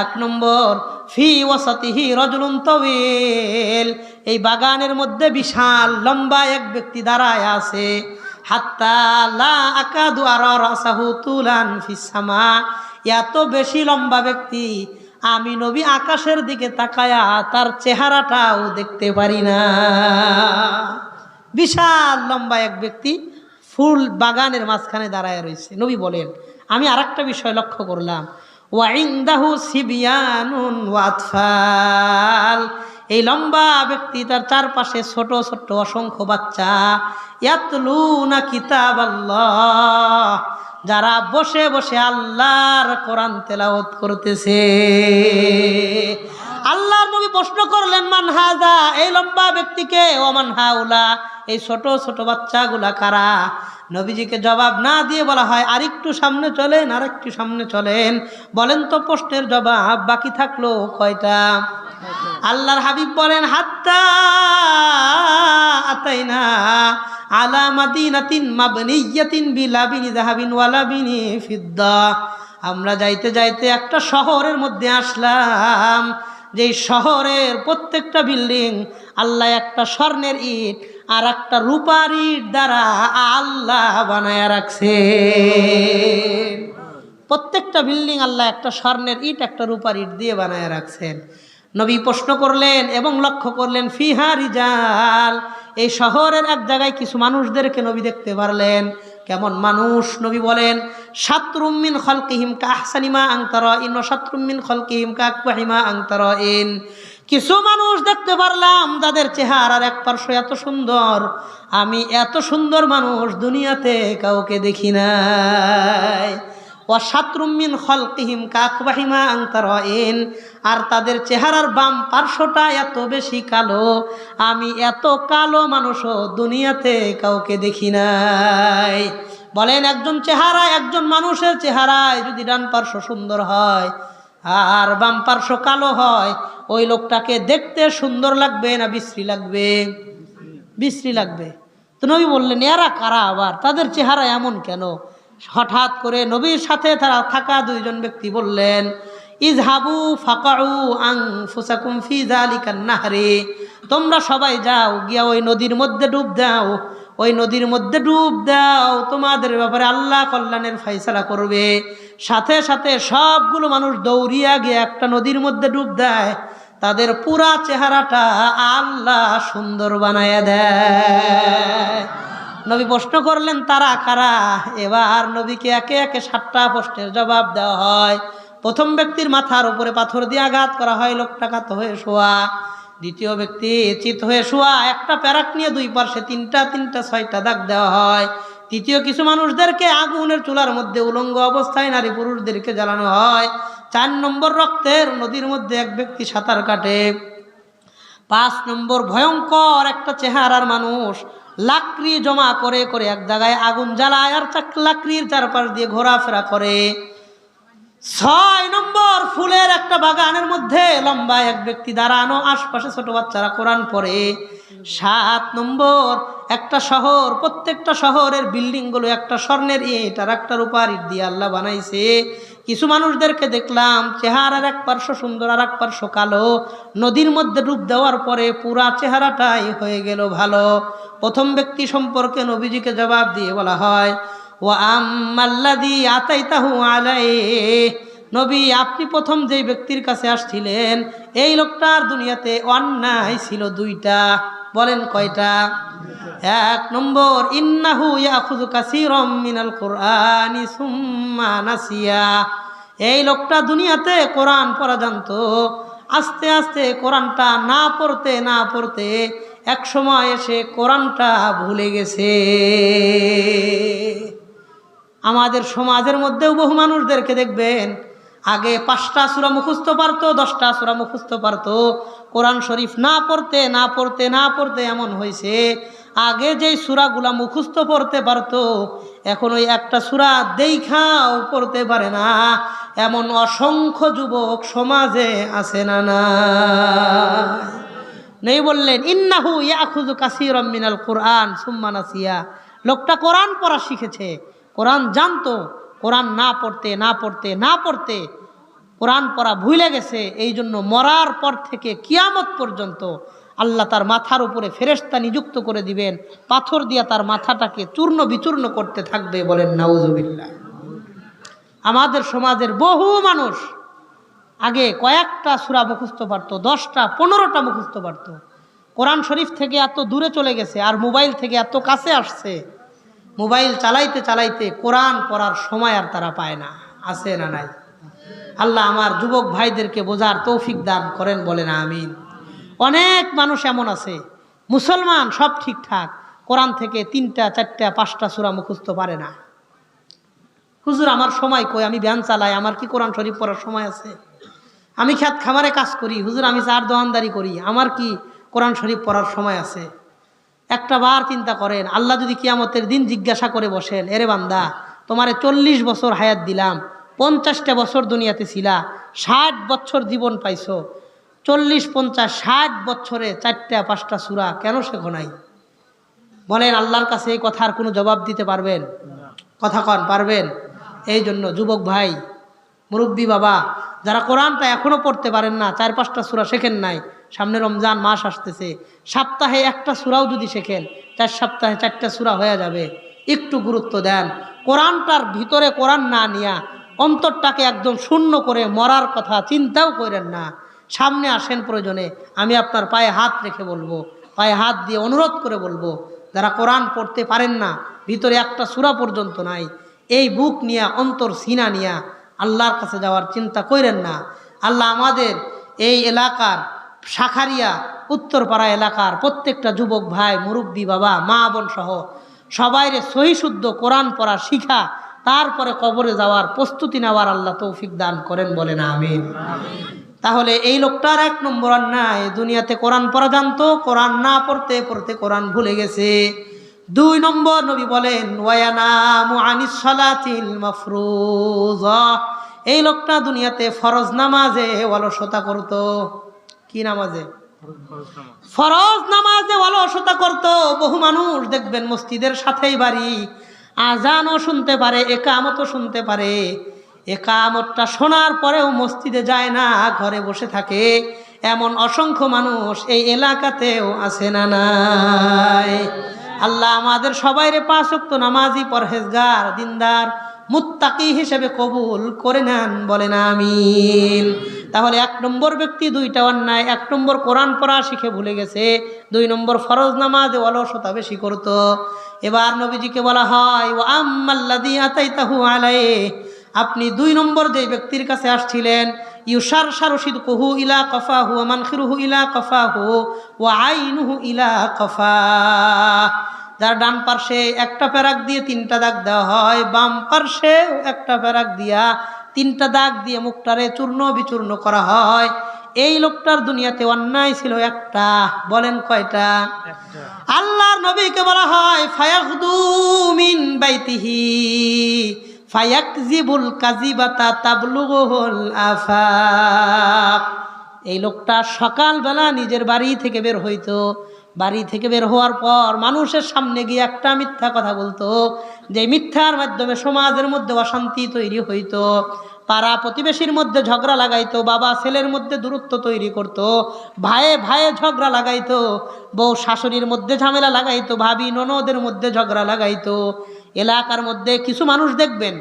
1 নম্বর, ফি ওয়াসাতিহি রাজুলুন তাওয়িল, এই বাগানের মধ্যে বিশাল লম্বা এক ব্যক্তি দাঁড়ায় আছে। হাত্তা লা আকাদু আরা রাসাহু তুলান ফিস সামা, এত বেশি লম্বা ব্যক্তি, আমি নবী আকাশের দিকে তাকায়া তার চেহারাটাও দেখতে পারি না। বিশাল লম্বা এক ব্যক্তি ফুল বাগানের মাঝখানে দাঁড়ায় রয়েছে। নবী বলেন, আমি আরেকটা বিষয় লক্ষ্য করলাম, ওয়া ইনদাহু সিবিয়ানুন ওয়া আতফাল, এই লম্বা ব্যক্তি, তার চারপাশে ছোট ছোট অসংখ্য বাচ্চা, ইয়াতলুনা কিতাবাল্লাহ, যারা বসে বসে আল্লাহর কোরআন তেলাওয়াত করতেছে। আল্লাহর নবী প্রশ্ন করলেন, মান হাযা, এই লম্বা ব্যক্তিকে, ও মান হাউলা, এই ছোট ছোট বাচ্চাগুলা কারা? নবীজিকে জবাব না দিয়ে বলা হয়, আরেকটু সামনে চলেন আরেকটু সামনে চলেন। বলেন তো প্রশ্নের জবাব বাকি থাকলো কয়টা? আল্লাহর হাবিব বলেন, হাত্তা আতাইনা আলা মাদিনাতিন মাবনিয়াতিন বিলাবিনি যাহাবিন ওয়া লাবিনি ফিদ্দা, আমরা যাইতে যাইতে একটা শহরের মধ্যে আসলাম, যেই শহরের প্রত্যেকটা বিল্ডিং আল্লাহ একটা স্বর্ণের ইট আর একটা রূপার ইট দ্বারা আল্লাহ বানায়া রাখছে। প্রত্যেকটা বিল্ডিং আল্লাহ একটা স্বর্ণের ইট একটা রূপার ইট দিয়ে বানায়া রাখছেন। নবী প্রশ্ন করলেন এবং লক্ষ্য করলেন, ফিহা রিজাল, এই শহরের এক জায়গায় কিছু মানুষদেরকে নবী দেখতে পারলেন। কেমন মানুষ? নবী বলেন, শাতরুম মিন খালকিহিম কাহসানি মা আনতারাইন ওয়া শাতরুম মিন খালকিহিম কাকবাহি মা আনতারাইন, কিছু মানুষ দেখতে পারলাম যাদের চেহারার এক পার্শ্ব এত সুন্দর, আমি এত সুন্দর মানুষ দুনিয়াতে কাউকে দেখি নাই। ওয়া শাতরুম মিন খালকিহিম কাকবাহি মা আনতারাইন, আর তাদের চেহারার বাম পার্শ্বটা এত বেশি কালো, আমি এত কালো মানুষও দুনিয়াতে কাউকে দেখি নাই। বলেন, একজন মানুষের চেহারায় যদি ডান পার্শ্ব সুন্দর হয়, আর বাম পার্শ্ব কালো হয়, ওই লোকটাকে দেখতে সুন্দর লাগবে না বিশ্রী লাগবে? বিশ্রী লাগবে। তো নবী বললেন, এরা কারা আবার, তাদের চেহারা এমন কেন? হঠাৎ করে নবীর সাথে তারা থাকা দুইজন ব্যক্তি বললেন, ইজহাবু ফাকাউ আনফুসাকুম ফি যালিকান নাহরি, তোমরা সবাই যাও, গিয়া ওই নদীর মধ্যে ডুব দাও, ওই নদীর মধ্যে ডুব দাও, তোমাদের ব্যাপারে আল্লাহ কল্যাণের ফয়সালা করবে। সাথে সাথে সবগুলো মানুষ দৌড়িয়া গিয়ে একটা নদীর মধ্যে ডুব দেয়, তাদের পুরা চেহারাটা আল্লাহ সুন্দর বানায়া দেয়। নবী প্রশ্ন করলেন, তারা কারা? এবার নবীকে একে একে 7টা প্রশ্নের জবাব দেওয়া হয়। প্রথম ব্যক্তির মাথার উপরে পাথর দিয়ে আঘাত করা হয়, লোকটা কাত হয়ে শোয়া। দ্বিতীয় ব্যক্তি চিত হয়ে শোয়া, একটা প্যারাক নিয়ে দুই পার্শ্বে 3টা 6টা দাগ দেওয়া হয়। তৃতীয় কিছু মানুষদেরকে আগুনের চুলার মধ্যে উলঙ্গ অবস্থায় নারী পুরুষদেরকে জ্বালানো হয়। 4 নম্বর, রক্তের নদীর মধ্যে এক ব্যক্তি সাঁতার কাটে। 5 নম্বর, ভয়ঙ্কর একটা চেহারার মানুষ লাকড়ি জমা করে করে এক জায়গায় আগুন জ্বালায় আর লাকড়ির চারপাশ দিয়ে ঘোরাফেরা করে। 6 নম্বর, ফুলের একটা বাগানের মধ্যে লম্বা এক ব্যক্তি দাঁড়ানো, আশপাশে ছোট বাচ্চারা কোরআন পড়ে। 7 নম্বর, একটা শহর, প্রত্যেকটা শহরের বিল্ডিং গুলো একটা স্বর্ণের ইট আর একটা রূপার ইট দিয়ে আল্লাহ বানাইছে। কিছু মানুষদেরকে দেখলাম চেহারার এক পার্শ্ব সুন্দর আর এক পার্শ্ব কালো, নদীর মধ্যে ডুব দেওয়ার পরে পুরা চেহারাটাই হয়ে গেল ভালো। প্রথম ব্যক্তি সম্পর্কে নবীজিকে জবাব দিয়ে বলা হয়, ওয়া আম্মাল্লাযী আতাইতাহু আলাইহি, নবী আপনি প্রথম যেই ব্যক্তির কাছে আসছিলেন, এই লোকটার দুনিয়াতে অন্যায় ছিল 2টা। বলেন কয়টা? 1 নম্বর, ইন্নাহু ইয়াখুযু কাসীরাম মিনাল কুরআনি সুম্মা নাসিয়া, এই লোকটা দুনিয়াতে কোরআন পড়া জানতো, আস্তে আস্তে কোরআনটা না পড়তে না পড়তে এক সময় এসে কোরআনটা ভুলে গেছে। আমাদের সমাজের মধ্যেও বহু মানুষদেরকে দেখবেন আগে 5টা সূরা মুখস্থ পারতো, 10টা সূরা মুখস্থ পারতো, কোরআন শরীফ না পড়তে না পড়তে না পড়তে এমন হয়েছে আগে যেই সূরাগুলা মুখস্থ পড়তে পারতো এখন ওই একটা সূরা দেখাও পড়তে পারে না। এমন অসংখ্য যুবক সমাজে আছে না? না নেই? বললেন, ইন্নাহু ইয়াখুযু কাসীরাম মিনাল কুরআন সুম্মা নাসিয়া, লোকটা কোরআন পড়া শিখেছে, কোরআন জানতো, কোরআন না পড়তে না পড়তে না পড়তে কোরআন পড়া ভুলে গেছে। এই জন্য মরার পর থেকে কিয়ামত পর্যন্ত আল্লাহ তার মাথার উপরে ফেরেশতা নিযুক্ত করে দিবেন, পাথর দিয়া তার মাথাটাকে চূর্ণ বিচূর্ণ করতে থাকবে। বলেন নাউজুবিল্লাহ। আমাদের সমাজের বহু মানুষ আগে কয়েকটা সূরা মুখস্থ পারত, 10টা 15টা মুখস্থ পারত, কোরআন শরীফ থেকে এত দূরে চলে গেছে আর মোবাইল থেকে এত কাছে আসছে, মোবাইল চালাইতে চালাইতে কোরআন পড়ার সময় আর তারা পায় না। আছে না নাই? আল্লাহ আমার যুবক ভাইদেরকে বোঝার তৌফিক দান করেন। বলেন আমিন। অনেক মানুষ এমন আছে, মুসলমান সব ঠিকঠাক, কোরআন থেকে 3টা 4টা 5টা সূরা মুখস্থ পারে না। হুজুর আমার সময় কই, আমি ভ্যান চালাই, আমার কি কোরআন শরীফ পড়ার সময় আছে? আমি খেত খামারে কাজ করি, হুজুর আমি চার দোকানদারি করি, আমার কি কোরআন শরীফ পড়ার সময় আছে? একটা বার চিন্তা করেন, আল্লাহ যদি কিয়ামতের দিন জিজ্ঞাসা করে বসেন, এরে বান্দা তোমারে 40 বছর হায়াত দিলাম, 50টা বছর দুনিয়াতে ছিলা, 60 বছর জীবন পাইছো, 40 50 60 বছরে 4টা 5টা সূরা কেন শেখো নাই? বলেন আল্লাহর কাছে এই কথার কোনো জবাব দিতে পারবেন? কথা কন পারবেন? এই জন্য যুবক ভাই, মুরব্বী বাবা, যারা কোরআনটা এখনো পড়তে পারেন না, 4-5টা সূরা শেখেন নাই, সামনে রমজান মাস আসতেছে, সপ্তাহে একটা সূরাও যদি শেখেন, 4 সপ্তাহে 4টা সূরা হয়ে যাবে। একটু গুরুত্ব দেন। কোরআনটার ভিতরে কোরআন না নিয়া অন্তরটাকে একদম শূন্য করে মরার কথা চিন্তাও করেন না। সামনে আসেন, প্রয়োজনে আমি আপনার পায়ে হাত রেখে বলবো, পায়ে হাত দিয়ে অনুরোধ করে বলবো, যারা কোরআন পড়তে পারেন না, ভিতরে একটা সূরা পর্যন্ত নাই, এই বুক নিয়া অন্তর সিনা নিয়া আল্লাহর কাছে যাওয়ার চিন্তা করেন না। আল্লাহ আমাদের এই এলাকার শাখারিয়া উত্তরপাড়া এলাকার প্রত্যেকটা যুবক ভাই, মুরব্বী বাবা, মা বোন সহ সবাইরে সহি শুদ্ধ কোরআন পড়া শিখা তারপরে কবরে যাওয়ার প্রস্তুতি নেওয়ার আল্লাহ তৌফিক দান করেন। বলেন আমিন। তাহলে এই লোকটার 1 নম্বর অন্যায়, দুনিয়াতে কোরআন পড়া জানতো, কোরআন না পড়তে পড়তে কোরআন ভুলে গেছে। 2 নম্বর, নবী বলেন ওয়ায়ানামু আনিস সালাতিল মাফরুযা, এই লোকটা দুনিয়াতে ফরজ নামাজে অলসতা করত। কি নামাজে? ফরজ নামাজে অলসতা করত। বহু মানুষ দেখবেন মসজিদের সাথেই বাড়ি, আজানও শুনতে পারে, একামতও শুনতে পারে, একামতটা শোনার পরেও মসজিদে যায় না, ঘরে বসে থাকে। এমন অসংখ্য মানুষ এই এলাকাতেও আছে না নাই? আল্লাহ আমাদের সবাইরে 5 ওয়াক্ত নামাজি, পরহেজগার, দিনদার, মুত্তাকি হিসেবে কবুল করে নেন, বলেন আমিন। তাহলে 1 নম্বর ব্যক্তি 2টা অন্যায়। 1 নম্বর কোরআন পড়া শিখে ভুলে গেছে, 2 নম্বর ফরজ নামাজে অলসতা বেশি করত। এবার নবীজিকে বলা হয় ওয়া আম্মাল্লাযী আতাইতাহু আলাইহি, আপনি 2 নম্বর যে ব্যক্তির কাছে আসছিলেন, ইউশারশারু সিদকুহু ইলা কফাহু ওয়া মানখিরুহু ইলা কফাহু ওয়া আইনুহু ইলা কফা, যার ডান পার্শ্বে একটা প্যারাক দিয়ে 3টা দাগ দেওয়া হয়, বাম পার্শ্বে একটা প্যারাক দিয়া 3টা দাগ দিয়ে মুখটারে চূর্ণ বিচূর্ণ করা হয়। এই লোকটার দুনিয়াতে অন্যায় ছিল একটা। বলেন কয়টা? আল্লাহর নবীকে বলা হয় ফায়াগদু মিন বাইতিহি ফায়াকযিবুল কাযিবাতা তাবলুগুল আফাক। এই লোকটা সকালবেলা নিজের বাড়ি থেকে বের হইতো, বাড়ি থেকে বের হওয়ার পর মানুষের সামনে গিয়ে একটা মিথ্যা কথা বলতো, যে মিথ্যার মাধ্যমে সমাজের মধ্যে অশান্তি তৈরি হইতো, পাড়া প্রতিবেশীর মধ্যে ঝগড়া লাগাইতো, বাবা ছেলের মধ্যে দূরত্ব তৈরি করত, ভাইয়ে ভাইয়ে ঝগড়া লাগাইতো, বউ শাশুড়ির মধ্যে ঝামেলা লাগাইতো, ভাবি ননদের মধ্যে ঝগড়া লাগাইতো। এলাকার মধ্যে কিছু মানুষ দেখবেন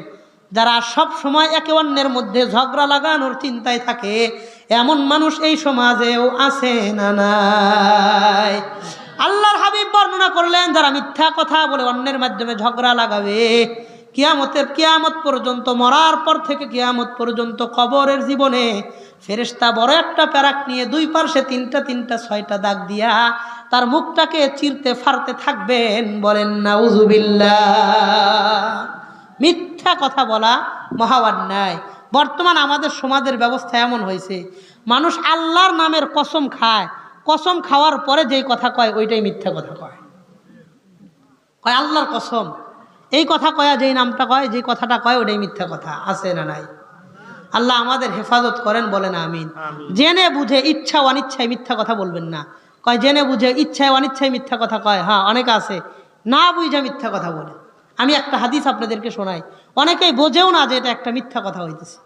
যারা সব সময় একে অন্যের মধ্যে ঝগড়া লাগানোর চিন্তায় থাকে, এমন মানুষ এই সমাজেও আছে না নাই? আল্লাহর হাবিব বর্ণনা করলেন যারা মিথ্যা কথা বলে অন্যের মাধ্যমে ঝগড়া লাগাবে, কিয়ামত পর্যন্ত, মরার পর থেকে কিয়ামত পর্যন্ত কবরের জীবনে ফেরেশতা বড় একটা প্যারাক নিয়ে 2 পার্শ্বে 3টা 6টা দাগ দিয়া তার মুখটাকে চিরতে ফাড়তে থাকবেন। বলেন নাউযুবিল্লাহ। মিথ্যা কথা বলা মহা অন্যায়। বর্তমান আমাদের সমাজের ব্যবস্থা এমন হয়েছে, মানুষ আল্লাহর নামের কসম খায়, কসম খাওয়ার পরে যেই কথা কয় ওইটাই মিথ্যা কথা কয়। আল্লাহর কসম, এই কথা কয়া যেই নামটা কয়, যেই কথাটা কয় ওটাই মিথ্যা কথা। আছে না নাই? আল্লাহ আমাদের হেফাজত করেন, বলেন আমিন। জেনে বুঝে ইচ্ছা অনিচ্ছায় মিথ্যা কথা বলবেন না। কয় জেনে বুঝে ইচ্ছায় অনিচ্ছায় মিথ্যা কথা কয়, হ্যাঁ অনেকে আছে না বুঝে মিথ্যা কথা বলে। আমি একটা হাদিস আপনাদেরকে শোনাই, অনেকেই বোঝেও না যে এটা একটা মিথ্যা কথা হইতেছে।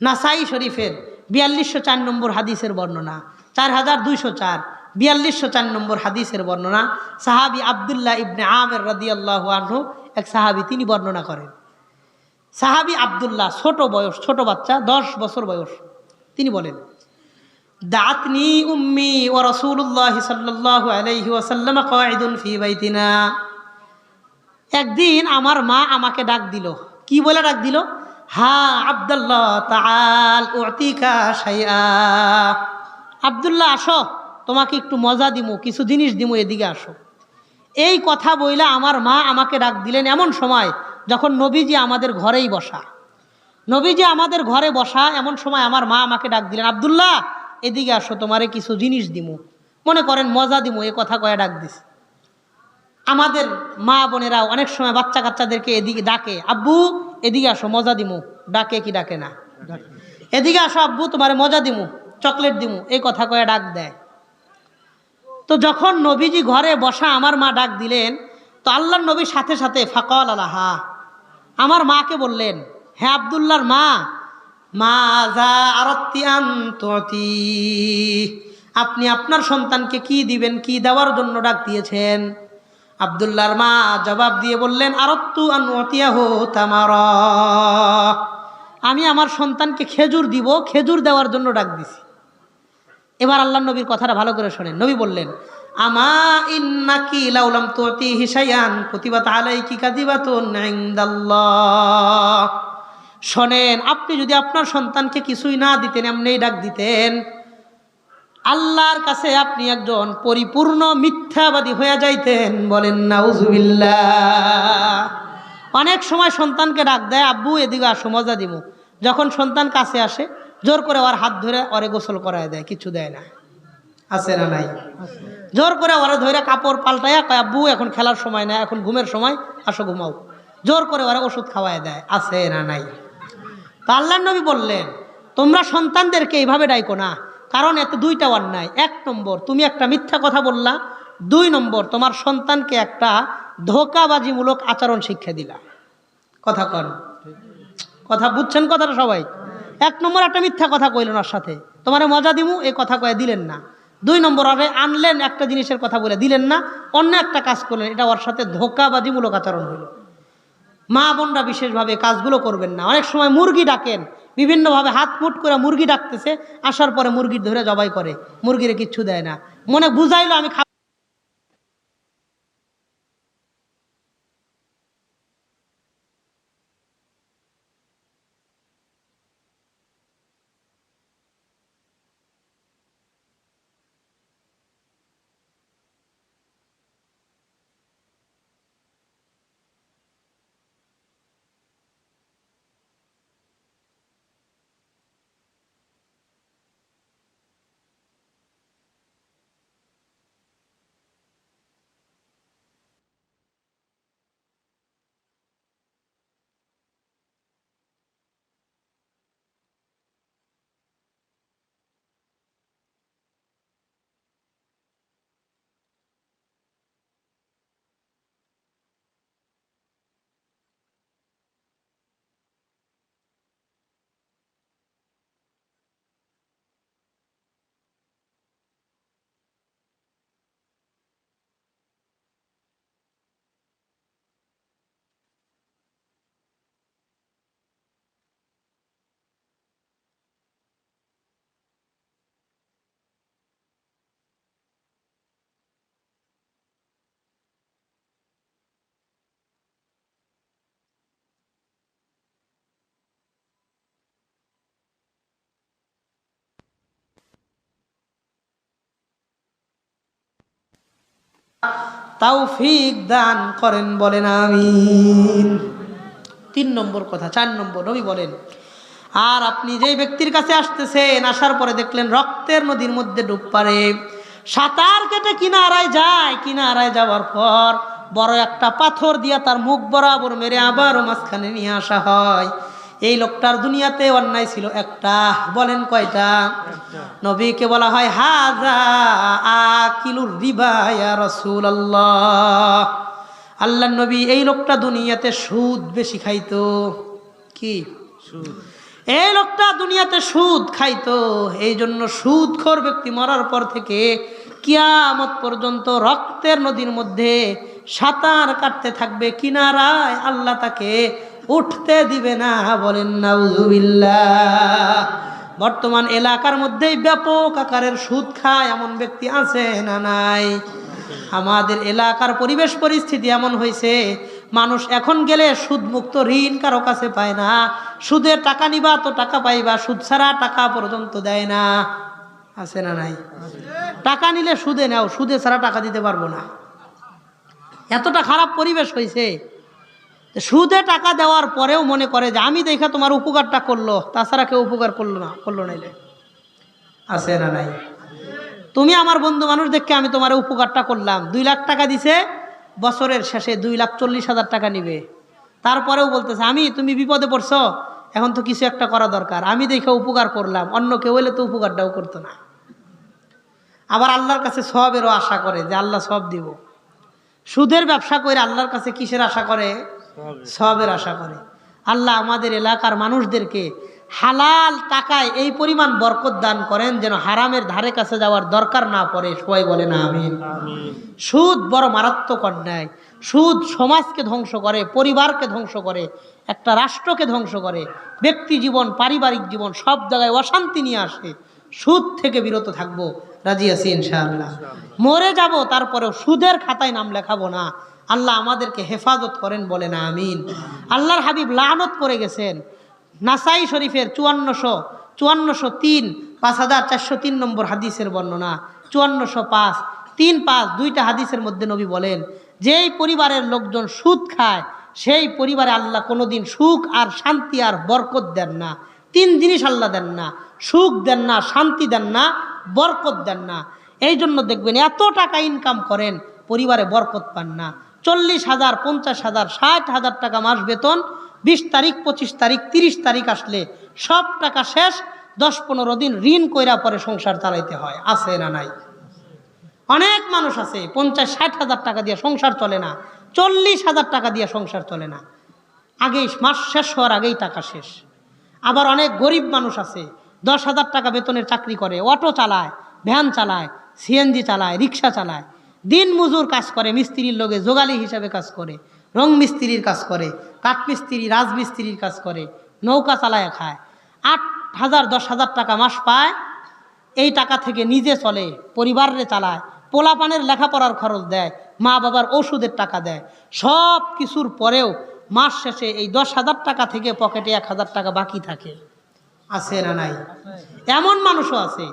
নাসাই শরীফের 4204 নম্বর হাদিসের বর্ণনা, 4204, 4204 নম্বর হাদিসের বর্ণনা। সাহাবী আব্দুল্লাহ ইবনে আমির রাদিয়াল্লাহু আনহু, এক সাহাবী, তিনি বর্ণনা করেন। সাহাবী আব্দুল্লাহ, ছোট বয়স, ছোট বাচ্চা, 10 বছর বয়স। তিনি বলেন, দাআতনি উম্মি ওয়া রাসূলুল্লাহ সাল্লাল্লাহু আলাইহি ওয়াসাল্লাম কাঈদুন ফি বাইতিনা। একদিন আমার মা আমাকে ডাক দিল। কি বলে ডাক দিল? হা আব্দুল্লাহ তাআল উতিকা শাইআ, আব্দুল্লাহ আসো, তোমাকে একটু মজা দিমু, কিছু জিনিস দিমু, এদিকে আসো। এই কথা বইলা আমার মা আমাকে ডাক দিলেন এমন সময় যখন নবীজি আমাদের ঘরেই বসা। নবীজি আমাদের ঘরে বসা এমন সময় আমার মা আমাকে ডাক দিলেন, আব্দুল্লাহ এদিকে আসো, তোমারে কিছু জিনিস দিমু, মনে করেন মজা দিমু, এই কথা কয়ে ডাক দিস। আমাদের মা বোনেরা অনেক সময় বাচ্চা কাচ্চাদেরকে এদিকে ডাকে, আব্বু এদিকে আসো মজা দিমু, ডাকে কি ডাকে না? এদিকে আসো আব্বু, তোমারে মজা দিমু, চকলেট দিমু, এই কথা কয়ে ডাক দেয়। তো যখন নবীজি ঘরে বসা আমার মা ডাক দিলেন, তো আল্লাহর নবীর সাথে সাথে ফাকাল আলাহা, আমার মাকে বললেন, হ্যাঁ আব্দুল্লাহর মা, মাজা আরাত্তি আন তুতি, আপনি আপনার সন্তানকে কি দিবেন, কি দেওয়ার জন্য ডাক দিয়েছেন? আব্দুল্লাহর মা জবাব দিয়ে বললেন, আরাত্তু আন উতিয়াহু তামারা, আমি আমার সন্তানকে খেজুর দিব, খেজুর দেওয়ার জন্য ডাক দিছি। এবার আল্লাহর নবীর কথাটা ভালো করে শোনেন। নবী বললেন, আমা ইন্নাকি লাউলাম তুতিহি শাইআন কুতিবাত আলাইকি কাযিবাতুন ইনদাল্লাহ, শোনেন, আপনি যদি আপনার সন্তানকে কিছুই না দিতেন, এমনিই ডাক দিতেন, আল্লাহর কাছে আপনি একজন পরিপূর্ণ মিথ্যাবাদী হয়ে যাইতেন। বলেন নাউযুবিল্লাহ। অনেক সময় সন্তানকে ডাক দেয়, আব্বু এদিকে আসো মজা দিমু, যখন সন্তান কাছে আসে জোর করে ওর হাত ধরে ওরে গোসল করায় দেয়, কিছু দেয় না। আছে না নাই? জোর করে ওরে ধরে কাপড় পাল্টাইয়া কয়, আব্বু এখন খেলার সময় না, এখন ঘুমের সময়, আসো ঘুমাও, জোর করে ওরা ওষুধ খাওয়ায় দেয়। আছে না নাই? তা আল্লাহর নবী বললেন, তোমরা সন্তানদেরকে এইভাবে ডাইকো না, কারণ এতে দুইটা অন্যায়। 1 নম্বর, তুমি একটা মিথ্যা কথা বললা। 2 নম্বর, তোমার সন্তানকে একটা ধোঁকাবাজিমূলক আচরণ শিক্ষা দিলা। কথা কন, কথা বুঝছেন কথাটা সবাই? 1 নম্বর, একটা মিথ্যা কথা কইলেন ওর সাথে, তোমারে মজা দিমু এই কথা কয়ে দিলেন না। 2 নম্বর, আগে আনলেন একটা জিনিসের কথা বলে দিলেন না, অন্য একটা কাজ করলেন, এটা ওর সাথে ধোঁকাবাজিমূলক আচরণ হইল। মা বোনরা বিশেষভাবে কাজগুলো করবেন না। অনেক সময় মুরগি ডাকেন, বিভিন্নভাবে হাত মুট করে মুরগি ডাকতেছে, আসার পরে মুরগির ধরে জবাই করে, মুরগিরে কিচ্ছু দেয় না, মনে বুঝাইলো আমি তৌফিক দান করেন, বলেন আমিন। 3 নম্বর কথা। 4 নম্বর, নবী বলেন, আর আপনি যেই ব্যক্তির কাছে আসতেছেন, আসার পরে দেখলেন রক্তের নদীর মধ্যে ডুব পারে, সাঁতার কেটে কিনারায় যায়, কিনারায় যাওয়ার পর বড় একটা পাথর দিয়া তার মুখ বরাবর মেরে আবারও মাঝখানে নিয়ে আসা হয়। এই লোকটার দুনিয়াতে অন্যায় ছিল একটা, বলেন কয়টা? নবীকে বলা হয় হাযা আকিলুর রিবা ইয়া রাসূলুল্লাহ। আল্লাহর নবী, এই লোকটা দুনিয়াতে সুদ বেশি খাইতো। কি সুদ? এই লোকটা দুনিয়াতে সুদ খাইতো, এই জন্য সুদখোর ব্যক্তি মরার পর থেকে কিয়ামত পর্যন্ত রক্তের নদীর মধ্যে সাঁতার কাটতে থাকবে, কিনারায় আল্লাহ তাকে উঠতে দিবে না, বলেন নাউযুবিল্লাহ। বর্তমান এলাকার মধ্যেই ব্যাপক আকারের সুদ খায় এমন ব্যক্তি আছে না নাই? আমাদের এলাকার পরিবেশ পরিস্থিতি এমন হয়েছে, মানুষ এখন গেলে সুদ মুক্ত ঋণ কারো কাছে পায় না। সুদের টাকা নিবা তো টাকা পাইবা, সুদ ছাড়া টাকা পর্যন্ত দেয় না, আছে না নাই? টাকা নিলে সুদে নাও, সুদে ছাড়া টাকা দিতে পারবো না। এতটা খারাপ পরিবেশ হয়েছে, সুদে টাকা দেওয়ার পরেও মনে করে যে আমি দেখা তোমার উপকারটা করলো, তাছাড়া কেউ উপকার করলো নাইলে, আছে না নাই? তুমি আমার বন্ধু মানুষ দেখে আমি তোমার উপকারটা করলাম, 2 লাখ টাকা দিছে, বছরের শেষে 2,40,000 টাকা নিবে, তারপরেও বলতেছে তুমি বিপদে পড়ছো, এখন তো কিছু একটা করা দরকার, আমি দেখে উপকার করলাম, অন্য কেউ হইলে তো উপকারটাও করতো না। আবার আল্লাহর কাছে সওয়াবেরও আশা করে যে আল্লাহ সওয়াব দিব। সুদের ব্যবসা করে আল্লাহর কাছে কিসের আশা করে? সওয়াবের আশা করে। আল্লাহ আমাদের এলাকার মানুষদেরকে হালাল টাকায় এই পরিমাণ বরকত দান করেন যেন হারামের ধারে কাছে যাওয়ার দরকার না পড়ে, সবাই বলে না আমিন। সুদ বড় মারাত্মক অন্যায়। সুদ সমাজকে ধ্বংস করে, পরিবারকে ধ্বংস করে, একটা রাষ্ট্রকে ধ্বংস করে, ব্যক্তি জীবন, পারিবারিক জীবন সব জায়গায় অশান্তি নিয়ে আসে। সুদ থেকে বিরত থাকবো, রাজি আছি ইনশাআল্লাহ। মরে যাব তারপরেও সুদের খাতায় নাম লেখাবো না। আল্লাহ আমাদেরকে হেফাজত করেন, বলে না আমিন। আল্লাহর হাবিব লানত করে গেছেন, নাসাই শরীফের 5403 5403 নম্বর হাদিসের বর্ণনা, 5405 35 2টা হাদিসের মধ্যে নবী বলেন, যেই পরিবারের লোকজন সুদ খায় সেই পরিবারে আল্লাহ কোনোদিন সুখ আর শান্তি আর বরকত দেন না। 3 জিনিস আল্লাহ দেন না, সুখ দেন না, শান্তি দেন না, বরকত দেন না। এই জন্য দেখবেন এত টাকা ইনকাম করেন, পরিবারে বরকত পান না। 40,000 50,000 60,000 টাকা মাস বেতন, 20 তারিখ 25 তারিখ 30 তারিখ আসলে সব টাকা শেষ, 10-15 দিন ঋণ কইরা পরে সংসার চালাইতে হয়। আছে না নাই? অনেক মানুষ আছে 50-60 হাজার টাকা দিয়ে সংসার চলে না, 40,000 টাকা দিয়ে সংসার চলে না, আগেই মাস শেষ হওয়ার আগেই টাকা শেষ। আবার অনেক গরিব মানুষ আছে 10,000 টাকা বেতনের চাকরি করে, অটো চালায়, ভ্যান চালায়, সিএনজি চালায়, রিক্সা চালায়, দিন মজুর কাজ করে, মিস্ত্রির লোকে জোগালি হিসাবে কাজ করে, রং মিস্ত্রির কাজ করে, কাঠমিস্ত্রি রাজমিস্ত্রির কাজ করে, নৌকা চালায় খায়, 8,000 10,000 টাকা মাস পায়। এই টাকা থেকে নিজে চলে, পরিবারে চালায়, পোলাপানের লেখাপড়ার খরচ দেয়, মা বাবার ওষুধের টাকা দেয়। সব কিছুর পরেও মাস শেষে এই 10,000 টাকা থেকে পকেটে 1,000 টাকা বাকি থাকে। আছে না নাই? এমন মানুষও আছে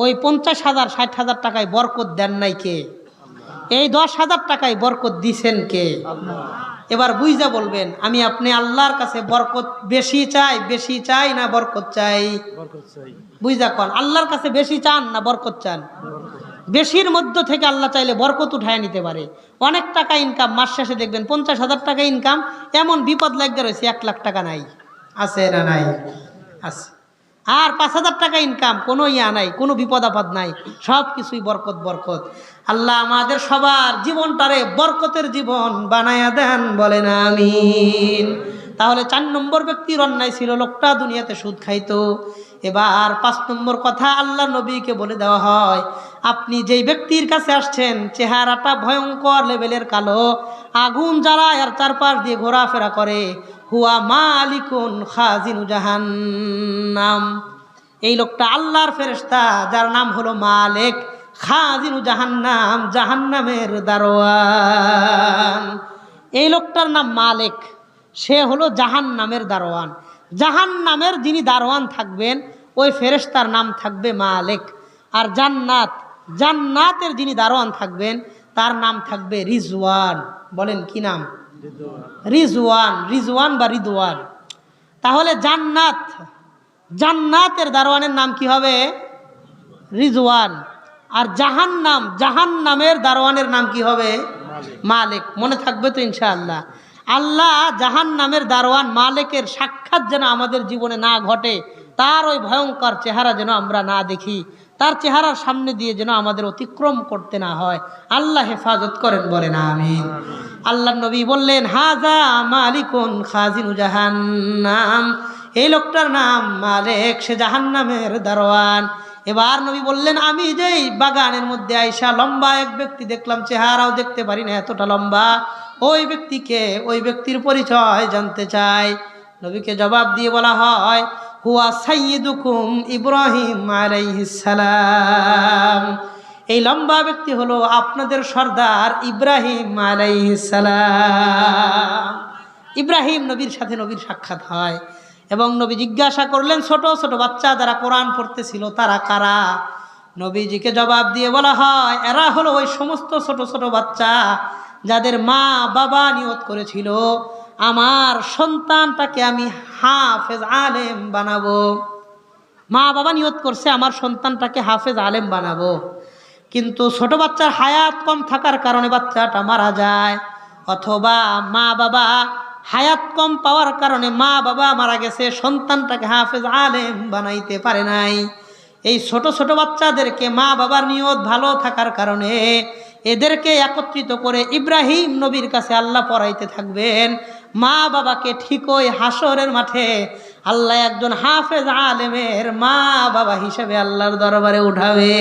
ওই 50,000 60,000 টাকায় বরকত দেন নাই কে? এই 10,000 টাকায় বরকত দিছেন কে? এবার বুঝা বলবেন, আমি আপনি আল্লাহর কাছে বরকত বেশি চাই না বরকত চাই? বুঝা কন, আল্লাহর কাছে বেশি চান না বরকত চান? বেশির মধ্য থেকে আল্লাহ চাইলে বরকত উঠায় নিতে পারে। অনেক টাকা ইনকাম, মাস শেষে দেখবেন 50,000 টাকা ইনকাম, এমন বিপদ লাগতে রয়েছে 1 লাখ টাকা নাই। আছে না নাই? আছে। আর 5,000 টাকা ইনকাম, কোনো নাই, কোনো বিপদ আপদ নাই, সব কিছুই বরকত বরকত। আল্লাহ আমাদের সবার জীবনটারে বরকতের জীবন বানায়া দেন, বলেন আমিন। তাহলে 4 নম্বর ব্যক্তির অন্যায় ছিল, লোকটা দুনিয়াতে সুদ খাইতো। এবার 5 নম্বর কথা আল্লাহ নবীকে বলে দেওয়া হয়, আপনি যেই ব্যক্তির কাছে আসছেন চেহারাটা ভয়ঙ্কর লেভেলের কালো, আগুন জ্বালায় আর চারপাশ দিয়ে ঘোরাফেরা করে, হুয়া মালিকুন খাজিনু জাহান্নাম। এই লোকটা আল্লাহর ফেরেশতা, যার নাম হলো মালিক, খাজিনু জাহান্নাম, জাহান্নামের দারোয়ান। এই লোকটার নাম মালিক, সে হলো জাহান্নামের দারোয়ান। জাহান্নামের যিনি দারোয়ান থাকবেন ওই ফেরেশতার নাম থাকবে মালিক। আর জান্নাতের যিনি দারোয়ান থাকবেন তার নাম থাকবে রিজওয়ান। বলেন কি নাম? রিজওয়ান বা রিদওয়ান। তাহলে জান্নাতের দারোয়ানের নাম কি হবে? রিজওয়ান। আর জাহান্নামের দারোয়ানের নাম কি হবে? মালিক। মনে থাকবে তো ইনশাআল্লাহ? আল্লাহ জাহান্নামের দারোয়ান মালিকের সাক্ষাৎ যেন আমাদের জীবনে না ঘটে, তার ওই ভয়ঙ্কর চেহারা যেন আমরা না দেখি, তার চেহারার সামনে দিয়ে যেন আমাদের অতিক্রম করতে না হয়। আল্লাহ হেফাজত করেন, বলেন আমিন। আল্লাহ নবী বললেন, হাজা মালিকুন খাজিনু জাহান্নাম, এই লোকটার নাম মালিক, সে জাহান্নামের দারোয়ান। এবার নবী বললেন, আমি যেই বাগানের মধ্যে আইসা লম্বা এক ব্যক্তি দেখলাম, চেহারাও দেখতে পারি না এতটা লম্বা, ওই ব্যক্তিকে, ওই ব্যক্তির পরিচয় জানতে চাই। নবীকে জবাব দিয়ে বলা হয়, হুয়া সাইয়্যিদুকুম ইব্রাহিম আলাইহিস সালাম। এই লম্বা ব্যক্তি হলো আপনাদের সর্দার ইব্রাহিম আলাইহিস সালাম। ইব্রাহিম নবীর সাথে নবীর সাক্ষাৎ হয় এবং নবী জিজ্ঞাসা করলেন, ছোট ছোট বাচ্চা যারা কোরআন পড়তেছিল তারা কারা? নবীজিকে জবাব দিয়ে বলা হয়, এরা হলো ওই সমস্ত ছোট ছোট বাচ্চা যাদের মা বাবা নিয়ত করেছিল, আমার সন্তানটাকে আমি হাফেজ আলেম বানাবো। মা বাবা নিয়ত করছে আমার সন্তানটাকে হাফেজ আলেম বানাবো, কিন্তু ছোট বাচ্চার হায়াত কম থাকার কারণে বাচ্চাটা মারা যায়, অথবা মা বাবা হায়াত কম পাওয়ার কারণে মা বাবা মারা গেছে, সন্তানটাকে হাফেজ আলেম বানাইতে পারে নাই। এই ছোট ছোট বাচ্চাদেরকে মা বাবার নিয়ত ভালো থাকার কারণে এদেরকে একত্রিত করে ইব্রাহিম নবীর কাছে আল্লাহ পড়াইতে থাকবেন। মা বাবাকে ঠিক ওই হাসরের মাঠে আল্লাহ একজন হাফেজ আলেমের মা বাবা হিসেবে আল্লাহর দরবারে উঠাবে।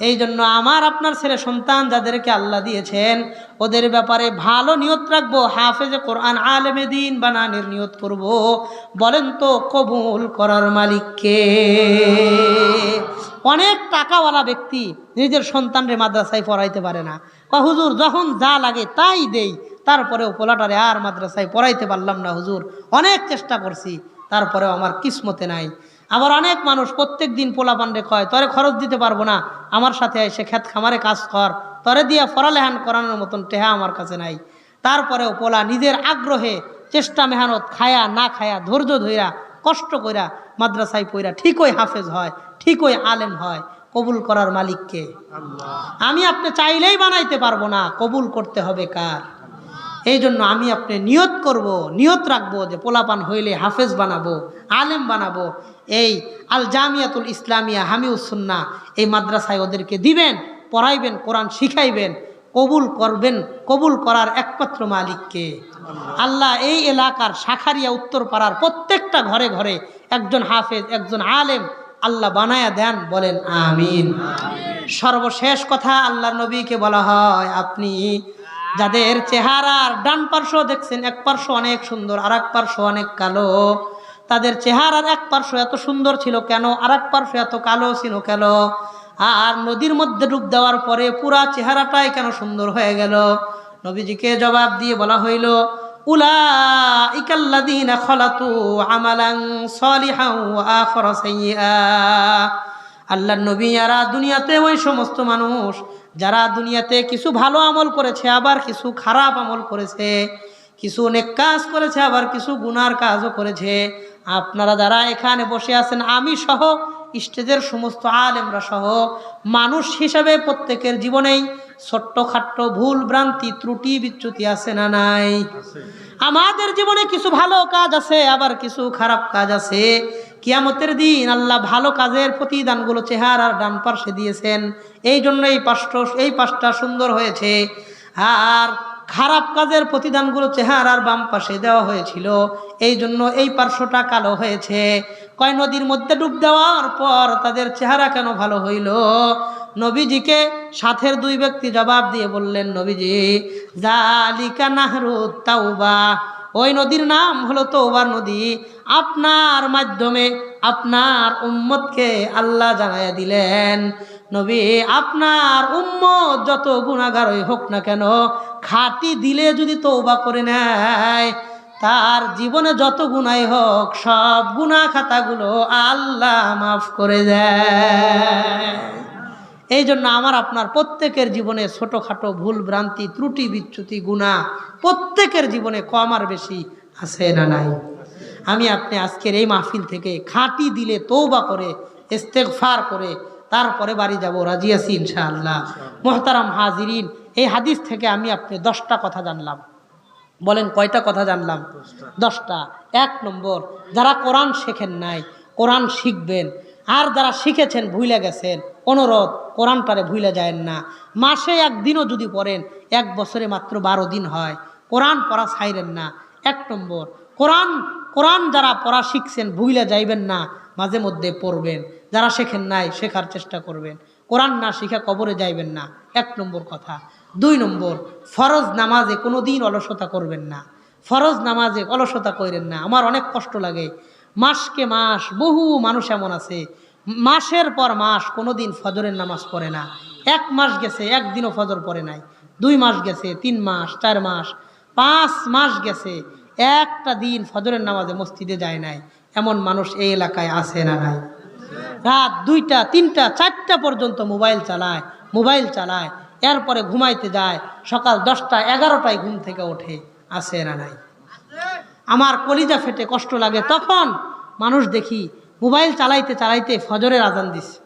এই জন্য আমার আপনার ছেলে সন্তান যাদেরকে আল্লাহ দিয়েছেন ওদের ব্যাপারে ভালো নিয়ত রাখবো, হাফেজে কোরআন আলেমে দিন বানানোর নিয়ত করব। বলেন তো কবুল করার মালিককে? অনেক টাকাওয়ালা ব্যক্তি নিজের সন্তানরে মাদ্রাসায় পড়াইতে পারে না, হুজুর যখন যা লাগে তাই দেই, তারপরেও পোলাটারে আর মাদ্রাসায় পড়াইতে পারলাম না হুজুর, অনেক চেষ্টা করছি তারপরেও আমার কিসমতে নাই। আবার অনেক মানুষ প্রত্যেক দিন পোলা পান্ডে কয়, তরে খরচ দিতে পারবো না, আমার সাথে এসে ক্ষেত খামারে কাজ কর, তরে দিয়া পড়ালেহান করানোর মতন টেহা আমার কাছে নাই। তারপরেও পোলা নিজের আগ্রহে চেষ্টা মেহনত খায়া না খায়া ধৈর্য ধইরা কষ্ট কইরা মাদ্রাসায় পড়া ঠিকই হাফেজ হয়, ঠিকই আলেম হয়। কবুল করার মালিককে? আমি আপনি চাইলেই বানাইতে পারবো না, কবুল করতে হবে কার? এই জন্য আমি আপনি নিয়ত করব, নিয়ত রাখবো যে পোলাপান হইলে হাফেজ বানাবো, আলেম বানাবো। এই আল জামিয়াতুল ইসলামিয়া হামিউস সুন্নাহ এই মাদ্রাসায় ওদেরকে দিবেন, পড়াইবেন, কোরআন শিখাইবেন। কবুল করবেন, কবুল করার একমাত্র মালিককে আল্লাহ। এই এলাকার শাখারিয়া উত্তরপাড়ার প্রত্যেকটা ঘরে ঘরে একজন হাফেজ, একজন আলেম আল্লাহ বানায়া দেন, বলেন আমিন। সর্বশেষ কথা, আল্লাহর নবীকে বলা হয়, আপনি যাদের চেহারার ডান পার্শ্ব দেখছেন, এক পার্শ্ব অনেক সুন্দর, আর এক পার্শ্ব অনেক কালো, তাদের চেহারার এক পার্শ্ব এত সুন্দর ছিল কেন, আর এক পার্শ্ব এত কালো ছিল কেন? আর নদীর মধ্যে ডুব দেওয়ার পরে পুরা চেহারাটাই কেন সুন্দর হয়ে গেল? নবীজিকে জবাব দিয়ে বলা হইল, উলাইকাল্লাযীনা খালাতু আমালান সালিহান ওয়া আখারা সাইয়্যা। আল্লাহর নবী, যারা দুনিয়াতে, ওই সমস্ত মানুষ যারা দুনিয়াতে কিছু ভালো আমল করেছে, আবার কিছু খারাপ আমল করেছে, কিছু নেক কাজ করেছে, আবার কিছু গুনার কাজও করেছে। আপনারা যারা এখানে বসে আছেন, আমি সহ স্টেজের সমস্ত আলেমরা সহ, মানুষ হিসাবে প্রত্যেকের জীবনেই ছোট্টখাট্ট ভুল ভ্রান্তি ত্রুটি বিচ্যুতি আছে না নাই? আমাদের জীবনে কিছু ভালো কাজ আছে, আবার কিছু খারাপ কাজ আছে। কিয়ামতের দিন আল্লাহ ভালো কাজের প্রতিদানগুলো চেহারার ডান পার্শ্বে দিয়েছেন, এই জন্য এই পাশটা সুন্দর হয়েছে। আর খারাপ কাজের প্রতিদানগুলো চেহারার বাম পাশে দেওয়া হয়েছিল, এই জন্য এই পার্শ্বটা কালো হয়েছে। কয় নদীর মধ্যে ডুব দেওয়ার পর তাদের চেহারা কেন ভালো হইল? নবীজিকে সাথের দুই ব্যক্তি জবাব দিয়ে বললেন, নবীজি, যালিকা নাহরুত তাওবা, ওই নদীর নাম হলো তওবার নদী। আপনার মাধ্যমে আপনার উম্মতকে আল্লাহ জানাইয়া দিলেন, নবী, আপনার উম্মত যত গুনাহগারই হোক না কেন, খাঁটি দিলে যদি তওবা করে নেয়, তার জীবনে যত গুনাহই হোক সব গুনাহ খাতাগুলো আল্লাহ মাফ করে দেয়। এই জন্য আমার আপনার প্রত্যেকের জীবনে ছোটোখাটো ভুল ভ্রান্তি ত্রুটি বিচ্যুতি গুনাহ প্রত্যেকের জীবনে কম আর বেশি আছে না নাই? আমি আপনি আজকের এই মাহফিল থেকে খাঁটি দিলে তওবা করে ইস্তেগফার করে তারপরে বাড়ি যাব, রাজি আছি ইনশাআল্লাহ। মুহতারাম হাজিরিন, এই হাদিস থেকে আমি আপনি 10টা কথা জানলাম। বলেন কয়টা কথা জানলাম? 10টা। 1 নম্বর, যারা কোরআন শেখেন নাই, কোরআন শিখবেন। আর যারা শিখেছেন ভুলে গেছেন, অনুরোধ, কোরআনটারে ভুলে যায়েন না। মাসে 1 দিনও যদি পড়েন, 1 বছরে মাত্র 12 দিন হয়। কোরআন পড়া ছাইরেন না। 1 নম্বর, কোরআন যারা পড়া শিখছেন ভুলে যাইবেন না, মাঝে মধ্যে পড়বেন। যারা শেখেন নাই শেখার চেষ্টা করবেন। কোরআন না শিখা কবরে যাইবেন না, 1 নম্বর কথা। 2 নম্বর, ফরজ নামাজে কোনো দিন অলসতা করবেন না। ফরজ নামাজে অলসতা করেন না। আমার অনেক কষ্ট লাগে, মাসকে মাস বহু মানুষ এমন আছে, মাসের পর মাস কোনো দিন ফজরের নামাজ পড়ে না। 1 মাস গেছে, 1 দিনও ফজর পড়ে নাই। 2 মাস গেছে, 3 মাস, 4 মাস, 5 মাস গেছে, একটা দিন ফজরের নামাজে মসজিদে যায় নাই। এমন মানুষ এই এলাকায় আছে না নাই? রাত 2টা, 3টা, 4টা পর্যন্ত মোবাইল চালায়, এরপরে ঘুমাইতে যায়, সকাল 10টা, 11টায় ঘুম থেকে ওঠে, আছে না নাই? আমার কলিজা ফেটে কষ্ট লাগে তখন মানুষ দেখি মোবাইল চালাইতে ফজরের আজান দিছে,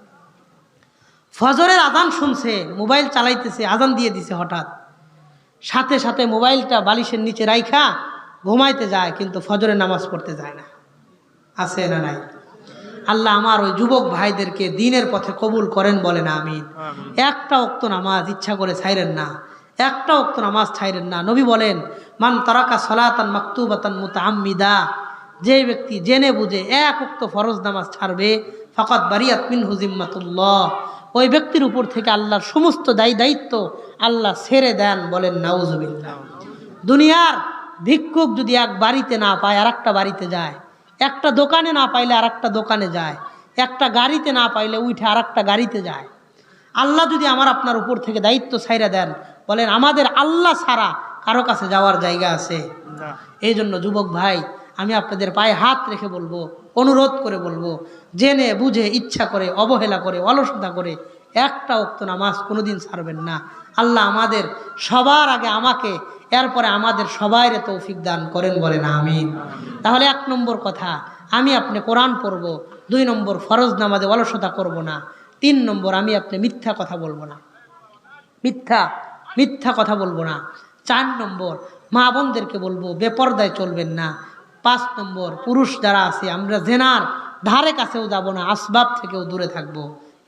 ফজরের আজান শুনছে, মোবাইল চালাইতেছে, আজান দিয়ে দিছে, হঠাৎ সাথে সাথে মোবাইলটা বালিশের নিচে রাইখা ঘুমাইতে যায়, কিন্তু ফজরের নামাজ পড়তে যায় না, আছে না নাই? আল্লাহ আমার ওই যুবক ভাইদেরকে দিনের পথে কবুল করেন, বলেন আমিন। একটা ওয়াক্ত নামাজ ইচ্ছা করে ছাইরেন না, একটা ওয়াক্ত নামাজ ছাইরেন না। নবী বলেন, মান তারাকা সালাতান মাকতুবাতান মুতাআম্মিদা, যে ব্যক্তি জেনে বুঝে 1 ওয়াক্ত ফরজ নামাজ ছাড়বে, ফাকাত বারিয়াত মিনহু জিম্মাতুল্লাহ, ওই ব্যক্তির উপর থেকে আল্লাহর সমস্ত দায়িত্ব আল্লাহ ছেড়ে দেন, বলেন নাউজুবিল্লাহ। দুনিয়ার ভিক্ষুক যদি এক বাড়িতে না পায় আর একটা বাড়িতে যায়, একটা দোকানে না পাইলে আর একটা দোকানে যায়, একটা গাড়িতে না পাইলে উঠে আর একটা গাড়িতে যায়। আল্লাহ যদি আমার আপনার উপর থেকে দায়িত্ব ছাইরা দেন, বলেন আমাদের আল্লাহ ছাড়া কারো কাছে যাওয়ার জায়গা আছে? এই জন্য যুবক ভাই, আমি আপনাদের পায়ে হাত রেখে বলবো, অনুরোধ করে বলবো, জেনে বুঝে ইচ্ছা করে অবহেলা করে অলসতা করে একটা ওয়াক্ত নামাজ কোনোদিন ছাড়বেন না। আল্লাহ আমাদের সবার আগে আমাকে, এরপরে আমাদের সবাইরে তৌফিক দান করেন, বলেন আমিন। তাহলে 1 নম্বর কথা, আমি আপনি কোরআন পড়ব। 2 নম্বর, ফরজ নামাজে অলসতা করব না। 3 নম্বর, আমি আপনি মিথ্যা কথা বলবো না, মিথ্যা কথা বলবো না। 4 নম্বর, মা বোনদেরকে বলবো বেপরদায় চলবেন না। 5 নম্বর, পুরুষ যারা আছে আমরা জেনার ধারে কাছেও যাব না, আসবাব থেকেও দূরে থাকব।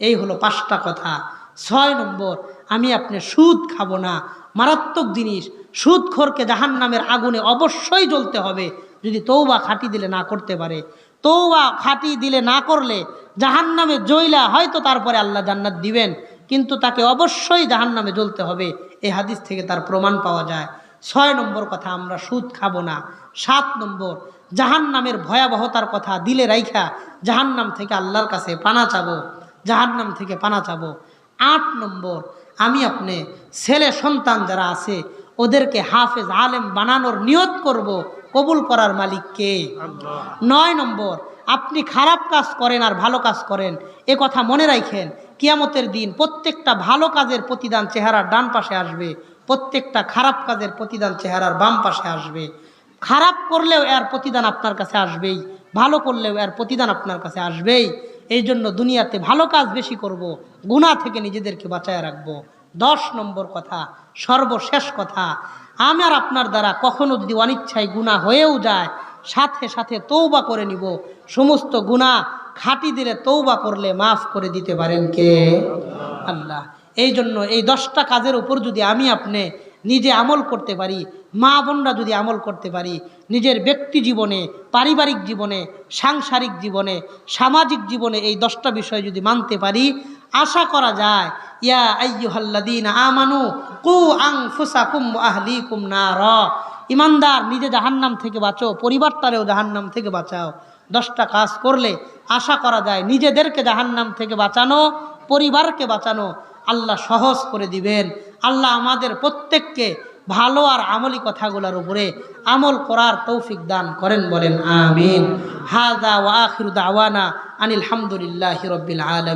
এই হলো 5টা কথা। 6 নম্বর, আমি আপনি সুদ খাবো না, মারাত্মক জিনিস। সুদখোরকে জাহান্নামের আগুনে অবশ্যই জ্বলতে হবে যদি তওবা খাঁটি দিলে না করতে পারে। তওবা খাঁটি দিলে না করলে জাহান্নামে জ্বইলা হয়তো তারপরে আল্লাহ জান্নাত দিবেন, কিন্তু তাকে অবশ্যই জাহান্নামে জ্বলতে হবে। এই হাদিস থেকে তার প্রমাণ পাওয়া যায়। 6 নম্বর কথা, আমরা সুদ খাবো না। 7 নম্বর, জাহান্নামের ভয়াবহতার কথা দিলে রাইখা জাহান্নাম থেকে আল্লাহর কাছে পানা চাবো, জাহান্নাম থেকে পানা চাবো। 8 নম্বর, আমি আপনি ছেলে সন্তান যারা আছে ওদেরকে হাফেজ আলেম বানানোর নিয়ত করব, কবুল করার মালিক কে? 9 নম্বর, আপনি খারাপ কাজ করেন আর ভালো কাজ করেন, এ কথা মনে রাখেন, কিয়ামতের দিন প্রত্যেকটা ভালো কাজের প্রতিদান চেহারার ডান পাশে আসবে, প্রত্যেকটা খারাপ কাজের প্রতিদান চেহারার বাম পাশে আসবে। খারাপ করলেও এর প্রতিদান আপনার কাছে আসবেই, ভালো করলেও এর প্রতিদান আপনার কাছে আসবেই। এই জন্য দুনিয়াতে ভালো কাজ বেশি করব, গুনাহ থেকে নিজেদেরকে বাঁচায় রাখবো। 10 নম্বর কথা, সর্বশেষ কথা, আমার আপনার দ্বারা কখনো যদি অনিচ্ছায় গুনাহ হয়েও যায়, সাথে সাথে তওবা করে নিব। সমস্ত গুনাহ খাঁটি দিলে তওবা করলে মাফ করে দিতে পারেন কে? আল্লাহ। এই জন্য এই 10টা কাজের উপর যদি আমি আপনি নিজে আমল করতে পারি, মা বোনরা যদি আমল করতে পারি, নিজের ব্যক্তি জীবনে, পারিবারিক জীবনে, সাংসারিক জীবনে, সামাজিক জীবনে এই 10টা বিষয় যদি মানতে পারি, আশা করা যায় ইয়া আইয়ুহাল্লাযীনা আমানু কু আনফুসাকুম ওয়া আহলিকুম নারা, ইমানদার নিজে জাহান্নাম থেকে বাঁচো, পরিবারটারেও জাহান্নাম থেকে বাঁচাও। 10টা কাজ করলে আশা করা যায় নিজেদেরকে জাহান্নাম থেকে বাঁচানো, পরিবারকে বাঁচানো আল্লাহ সহজ করে দিবেন। আল্লাহ আমাদের প্রত্যেককে ভালো আর আমলি কথাগুলোর উপরে আমল করার তৌফিক দান করেন, বলেন আমিন। হাযা ওয়া আখিরু দাওয়ানা আনিল হামদুলিল্লাহি রাব্বিল আলামিন।